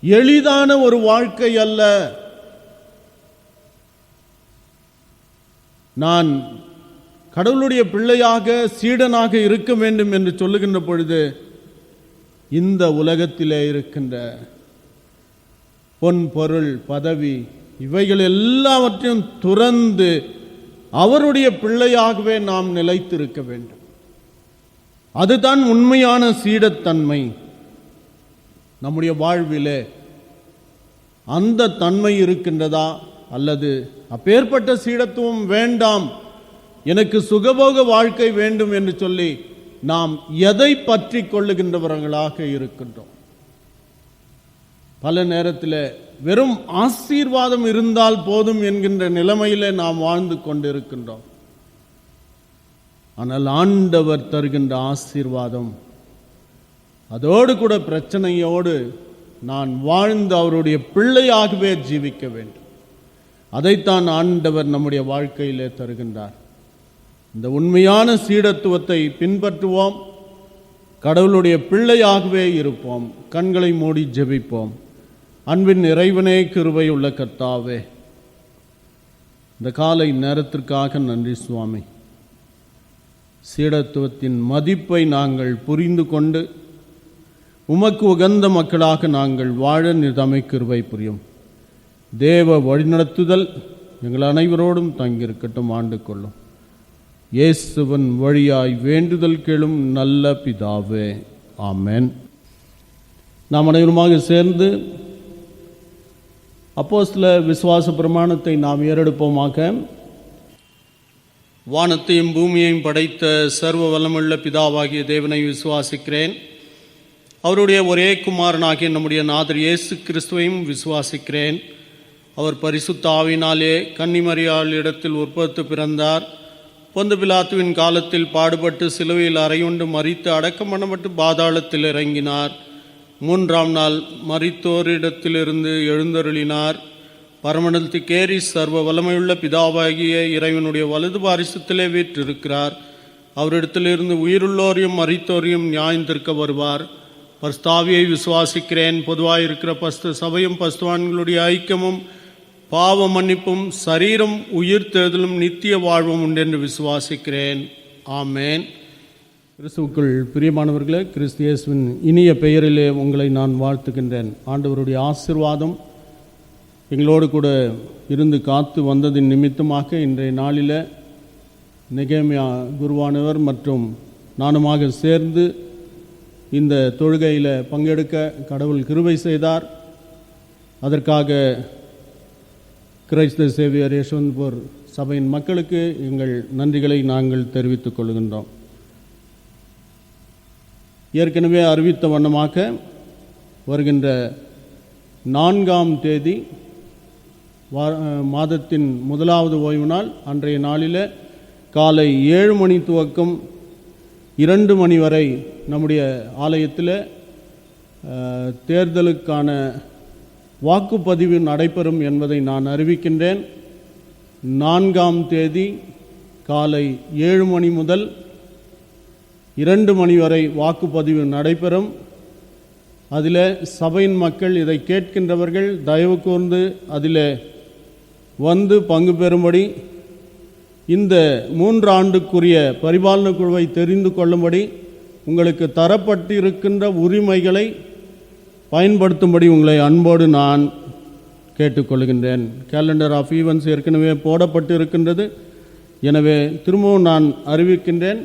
எளிதான ஒரு வாழ்க்கை அல்ல. நான் கடவுளுடைய பிள்ளையாக சீடனாக இருக்க வேண்டும் என்று சொல்லுகின்ற பொழுது இந்த உலகத்திலே இருக்கின்ற பொன் பொருள் பதவி இவைகள் எல்லாவற்றையும் துறந்து அவருடைய பிள்ளையாகவே நாம் நிலைத்திருக்க வேண்டும். அதுதான் உண்மையான சீடத்தன்மை. நம்முடைய வாழ்விலே அந்த தன்மை இருக்கின்றதா? அல்லது அப்பேற்பட்ட சீடத்துவம் வேண்டாம், எனக்கு சுகபோக வாழ்க்கை வேண்டும் என்று சொல்லி நாம் எதை பற்றி கொள்ளுகின்றவர்களாக இருக்கின்றோம்? பல நேரத்தில் வெறும் ஆசீர்வாதம் இருந்தால் போதும் என்கின்ற நிலைமையிலே நாம் வாழ்ந்து கொண்டிருக்கின்றோம். ஆனால் ஆண்டவர் தருகின்ற ஆசீர்வாதம், அதோடு கூட பிரச்சனையோடு நான் வாழ்ந்து அவருடைய பிள்ளையாகவே ஜீவிக்க வேண்டும். அதைத்தான் ஆண்டவர் நம்முடைய வாழ்க்கையிலே தருகின்றார். இந்த உண்மையான சீடத்துவத்தை பின்பற்றுவோம், கடவுளுடைய பிள்ளையாகவே இருப்போம். கண்களை மூடி ஜெபிப்போம். அன்பின் இறைவனே, கிருபை உள்ள கர்த்தாவே, இந்த காலை நேரத்திற்காக நன்றி சுவாமி. சீடத்துவத்தின் மதிப்பை நாங்கள் புரிந்து கொண்டு உமக்கு உகந்த மக்களாக நாங்கள் வாழ நிதமை கிருபை புரியும். தேவ வழிநடத்துதல் எங்கள் அனைவரோடும் தங்கியிருக்கட்டும், ஆண்டு கொள்ளும். இயேசுவின் வழியாய் வேண்டுதல் கேளும் நல்ல பிதாவே, ஆமென். நாம் அனைவருமாக சேர்ந்து அப்போஸ்தல விசுவாச பிரமாணத்தை நாம் ஏறெடுப்போமாக. வானத்தையும் பூமியையும் படைத்த சர்வ வல்லமுள்ள பிதாவாகிய தேவனை விசுவாசிக்கிறேன். அவருடைய ஒரே குமாரனாகிய நம்முடைய நாதர் இயேசு கிறிஸ்துவையும் விசுவாசிக்கிறேன். அவர் பரிசுத்த ஆவியினாலே கன்னிமரியாள் இடத்தில் உற்பத்தி பிறந்தார். பொந்து பிலாத்துவின் காலத்தில் பாடுபட்டு சிலுவையில் அறையுண்டு மரித்து அடக்கம் பண்ணப்பட்டு பாதாளத்தில் இறங்கினார். 3ஆம் நாள் மரித்தோரிடத்திலிருந்து எழுந்தருளினார். பரமண்டலத்துக்கேறி சர்வ வல்லமையுள்ள பிதாவாகிய இறைவனுடைய வலது பாரிசத்திலே வீற்றிருக்கிறார். அவரிடத்திலிருந்து உயிருள்ளோரையும் மரித்தோரையும் நியாயந்திருக்க வருவார். பரிசுத்தாவியை விசுவாசிக்கிறேன். பொதுவாக இருக்கிற பஸ்து சபையும் பஸ்துவான்களுடைய ஐக்கியமும் பாவ மன்னிப்பும் சரீரம் உயிர்த்தெழுதலும் நித்திய வாழ்வும் உண்டென்று விசுவாசிக்கிறேன். ஆமேன். கிறிஸ்துவுக்குள் பிரியமானவர்களே, கிறிஸ்து இயேசுவின் இனிய பெயரிலே உங்களை நான் வாழ்த்துகின்றேன். ஆண்டவருடைய ஆசீர்வாதம் எங்களோடு கூட இருந்து காத்து வந்ததின் நிமித்தமாக இன்றைய நாளில் நெகேமியா குருவானவர் மற்றும் நானுமாக சேர்ந்து இந்த தொழுகையில் பங்கெடுக்க கடவுள் கிருபை செய்தார். அதற்காக கிறிஸ்து சேவியர் யஷ்வந்த்பூர் சபையின் மக்களுக்கு எங்கள் நன்றிகளை நாங்கள் தெரிவித்துக் கொள்கின்றோம். ஏற்கனவே அறிவித்த வண்ணமாக வருகின்ற 4ஆம் தேதி மாதத்தின் முதலாவது ஓய்வு நாள், அன்றைய நாளில் காலை 7 மணி துவக்கம் 2 மணி வரை நம்முடைய ஆலயத்தில் தேர்தலுக்கான வாக்குப்பதிவு நடைபெறும் என்பதை நான் அறிவிக்கின்றேன். 4ஆம் தேதி காலை 7 மணி முதல் 2 மணி வரை வாக்குப்பதிவு நடைபெறும். அதில் சபையின் மக்கள், இதை கேட்கின்றவர்கள் தயவு கூர்ந்து அதில் வந்து பங்கு பெறும்படி, இந்த 3 ஆண்டுக்குரிய பரிபாலன குழுவை தெரிந்து கொள்ளும்படி உங்களுக்கு தரப்பட்டிருக்கின்ற உரிமைகளை பயன்படுத்தும்படி உங்களை அன்போடு நான் கேட்டுக்கொள்கின்றேன். கேலண்டர் ஆஃப் ஈவெண்ட்ஸ் ஏற்கனவே போடப்பட்டு இருக்கின்றது. எனவே திரும்பவும் நான் அறிவிக்கின்றேன்.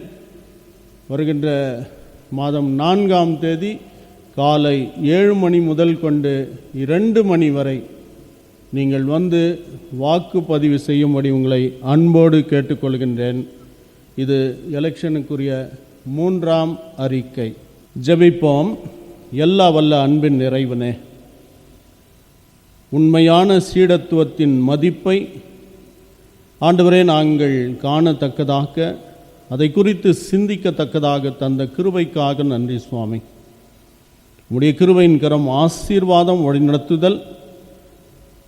வருகின்ற மாதம் 4ஆம் தேதி காலை 7 மணி முதல் கொண்டு 2 மணி வரை நீங்கள் வந்து வாக்குப்பதிவு செய்யும்படி உங்களை அன்போடு கேட்டுக்கொள்கின்றேன். இது எலெக்ஷனுக்குரிய 3ஆம் அறிக்கை. ஜெபிப்போம். எல்லா வல்ல அன்பின் நிறைவனே, உண்மையான சீடத்துவத்தின் மதிப்பை ஆண்டவரே நாங்கள் காணத்தக்கதாக, அதை குறித்து சிந்திக்கத்தக்கதாக தந்த கிருபைக்காக நன்றி சுவாமி. உடைய கிருபையின் கரம் ஆசீர்வாதம் வழிநடத்துதல்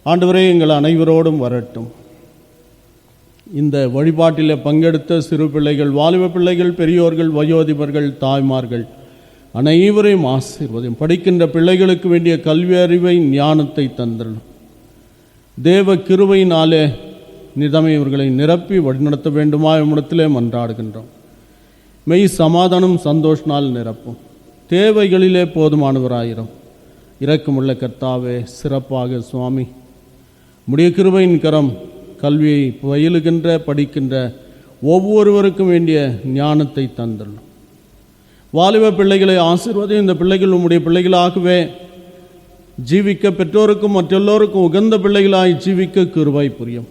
ஆண்டவரே எங்கள் அனைவரோடும் வரட்டும். இந்த வழிபாட்டில் பங்கெடுத்த சிறு பிள்ளைகள், வாலிப பிள்ளைகள், பெரியோர்கள், வயோதிபர்கள், தாய்மார்கள் அனைவரையும் ஆசீர்வதியும். படிக்கின்ற பிள்ளைகளுக்கு வேண்டிய கல்வி அறிவை, ஞானத்தை தந்தரும். தேவ கிருபையினாலே நிதமை இவர்களை நிரப்பி வழிநடத்த வேண்டுமா இடத்திலே மன்றாடுகின்றோம். மெய் சமாதானம் சந்தோஷனால் நிரப்பும். தேவைகளிலே போதுமானவராயிரும். இரக்கமுள்ள கர்த்தாவே, சிறப்பாக சுவாமி உம்முடைய கிருபையின் கரம் கல்வியை பயிலுகின்ற படிக்கின்ற ஒவ்வொருவருக்கும் வேண்டிய ஞானத்தை தந்துள்ளோம். வாலிப பிள்ளைகளை ஆசீர்வதியும். இந்த பிள்ளைகள் உம்முடைய பிள்ளைகளாகவே ஜீவிக்க, பெற்றோருக்கும் மற்றெல்லோருக்கும் உகந்த பிள்ளைகளாய் ஜீவிக்க கிருபை புரியும்.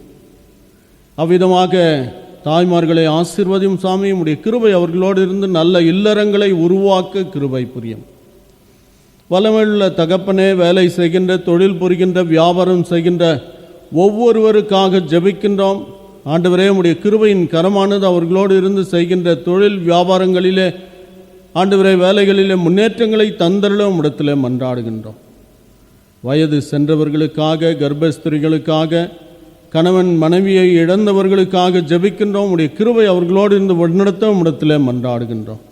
அவ்விதமாக தாய்மார்களை ஆசீர்வதியும் சாமி. உம்முடைய கிருபை அவர்களோடு இருந்து நல்ல இல்லறங்களை உருவாக்க கிருபை புரியும். வல்லமையுள்ள தகப்பனே, வேலை செய்கின்ற, தொழில் புரிகின்ற, வியாபாரம் செய்கின்ற ஒவ்வொருவருக்காக ஜெபிக்கின்றோம். ஆண்டவரே, உம்முடைய கிருபையின் கரமானது அவர்களோடு இருந்து செய்கின்ற தொழில் வியாபாரங்களிலே, ஆண்டவரே, வேலைகளிலே முன்னேற்றங்களை தந்தருளும் இடத்திலே மன்றாடுகின்றோம். வயது சென்றவர்களுக்காக, கர்ப்பஸ்திரிகளுக்காக, கணவன் மனைவியை இழந்தவர்களுக்காக ஜெபிக்கின்றோம். உம்முடைய கிருபை அவர்களோடு இருந்து வழிநடத்த இடத்திலே மன்றாடுகின்றோம்.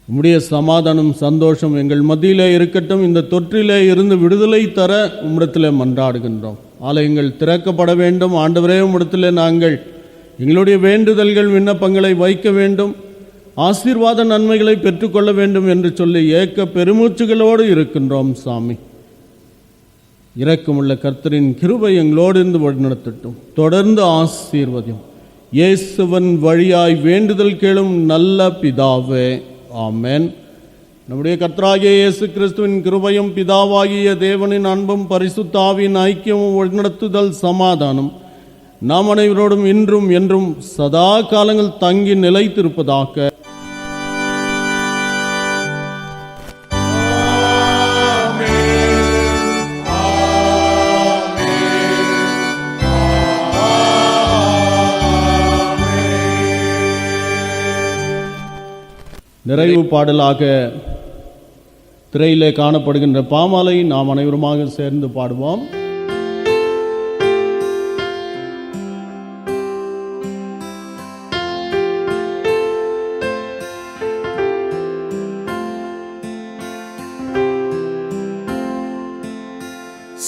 உம்முடைய சமாதானம் சந்தோஷம் எங்கள் மத்தியிலே இருக்கட்டும். இந்த தொற்றிலே இருந்து விடுதலை தர உம்மிடத்திலே மன்றாடுகின்றோம். ஆலயங்கள் திறக்கப்பட வேண்டும். ஆண்டவரே, உம்மிடத்திலே நாங்கள் எங்களுடைய வேண்டுதல்கள், விண்ணப்பங்களை வைக்க வேண்டும். ஆசீர்வாத நன்மைகளை பெற்றுக்கொள்ள வேண்டும் என்று சொல்லி ஏக்க பெருமூச்சுகளோடு இருக்கின்றோம் சாமி. இரக்கமுள்ள கர்த்தரின் கிருபை எங்களோடு இருந்து வழிநடத்தட்டும். தொடர்ந்து ஆசீர்வதியும். இயேசுவின் வழியாய் வேண்டுதல் கேளும் நல்ல பிதாவே, ஆமென். நம்முடைய கர்த்தராகிய இயேசு கிறிஸ்துவின் கிருபையும், பிதாவாகிய தேவனின் அன்பும், பரிசுத்த ஆவியின் ஐக்கியமும், வழிநடத்துதல், சமாதானம் நாம் அனைவரோடும் இன்றும் என்றும் சதா காலங்கள் தங்கி நிலைத்திருப்பதாக. நிறைவு பாடலாக திரையிலே காணப்படுகின்ற பாமாலை நாம் அனைவருமாக சேர்ந்து பாடுவோம்.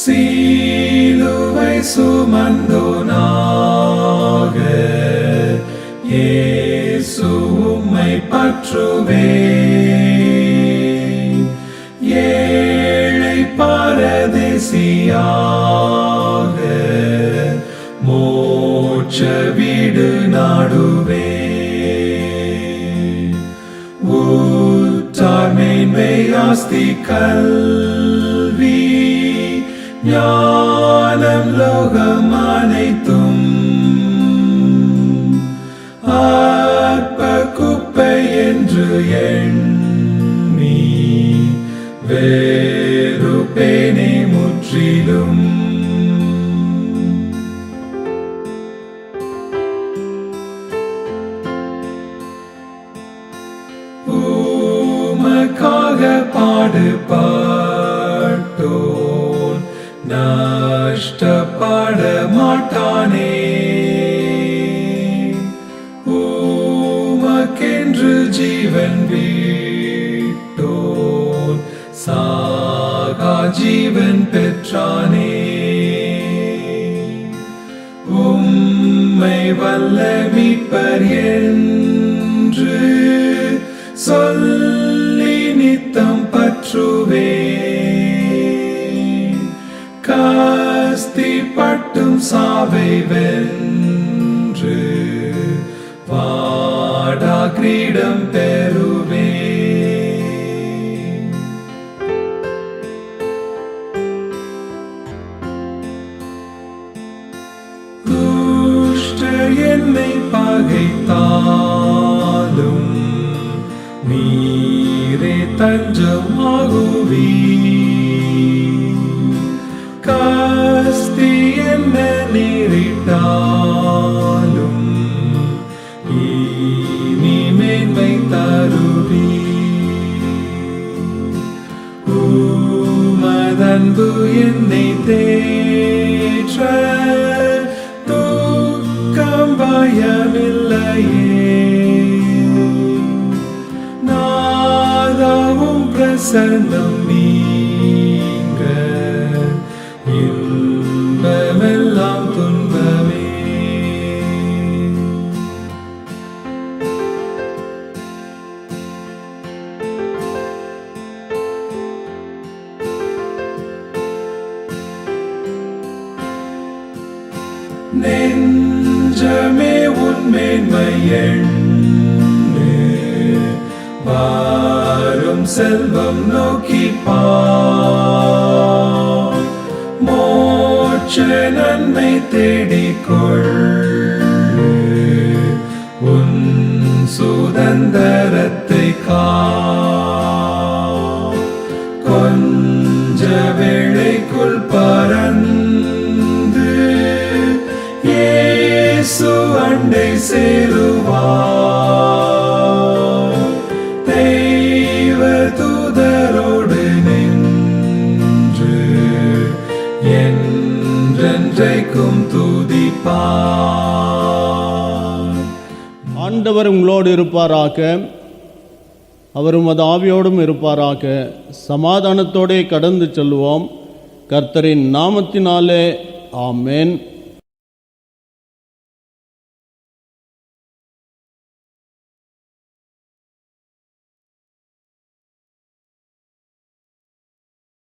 சிலுவை சுமந்தோனாக இயேசு உம்மை பற்றுவேன். ஏழை பரதேசியாக மோட்ச வீடு நாடுவேன். ஊற்றார் மேன்மை ஆஸ்தி கல்வி ஞானம் லோகம் அனைத்தும் அற்ப குப்பை என்று எண்ணி வெறுப்பேனே முற்றிலும். உமக்காக பாடுபட்டோன் நஷ்டப்பட மாட்டானே. உமக்கென்று ஜீவன் விட்டோன் சாகா ஜீவன் பெற்றானே. உம்மை வல்ல மீட்பர் என்று சொல்லி நித்தம் பற்றுவேன். கஸ்தி பட்டும் சாவை வென்று வாடா கிரீடம் பெறுவேன். துஷ்டர் என்னை பகைத்தாலும் நீரே தஞ்சமாகுவீர். கஸ்தி என்ன நேரிட்டாலும் இனி மேன்மை தருவீர். உமதன்பு என்னை தேற்ற துக்கம் பயமில்லையே. நாதாவும் பிரசன்னம் நீங்க இன்பமெல்லாம் துன்பமே. நெஞ்சமே உன்மேன்மை எண்ணு, வாரும் செல்வம் நோக்கி பார். மோட்ச நன்மை தேடிக்கொள்ளு, உன் சுதந்திரத்தை கார். கொஞ்ச வேளைக்குள் பறந்து இயேசு அண்டை சேருவார். தெய்வ தூதரோடு நின்று என்றென்றைக்கும் துதிப்பார். ஆண்டவர் உங்களோடு இருப்பாராக, அவர் உமது ஆவியோடும் இருப்பாராக. சமாதானத்தோடே கடந்து செல்வோம். கர்த்தரின் நாமத்தினாலே ஆமென்.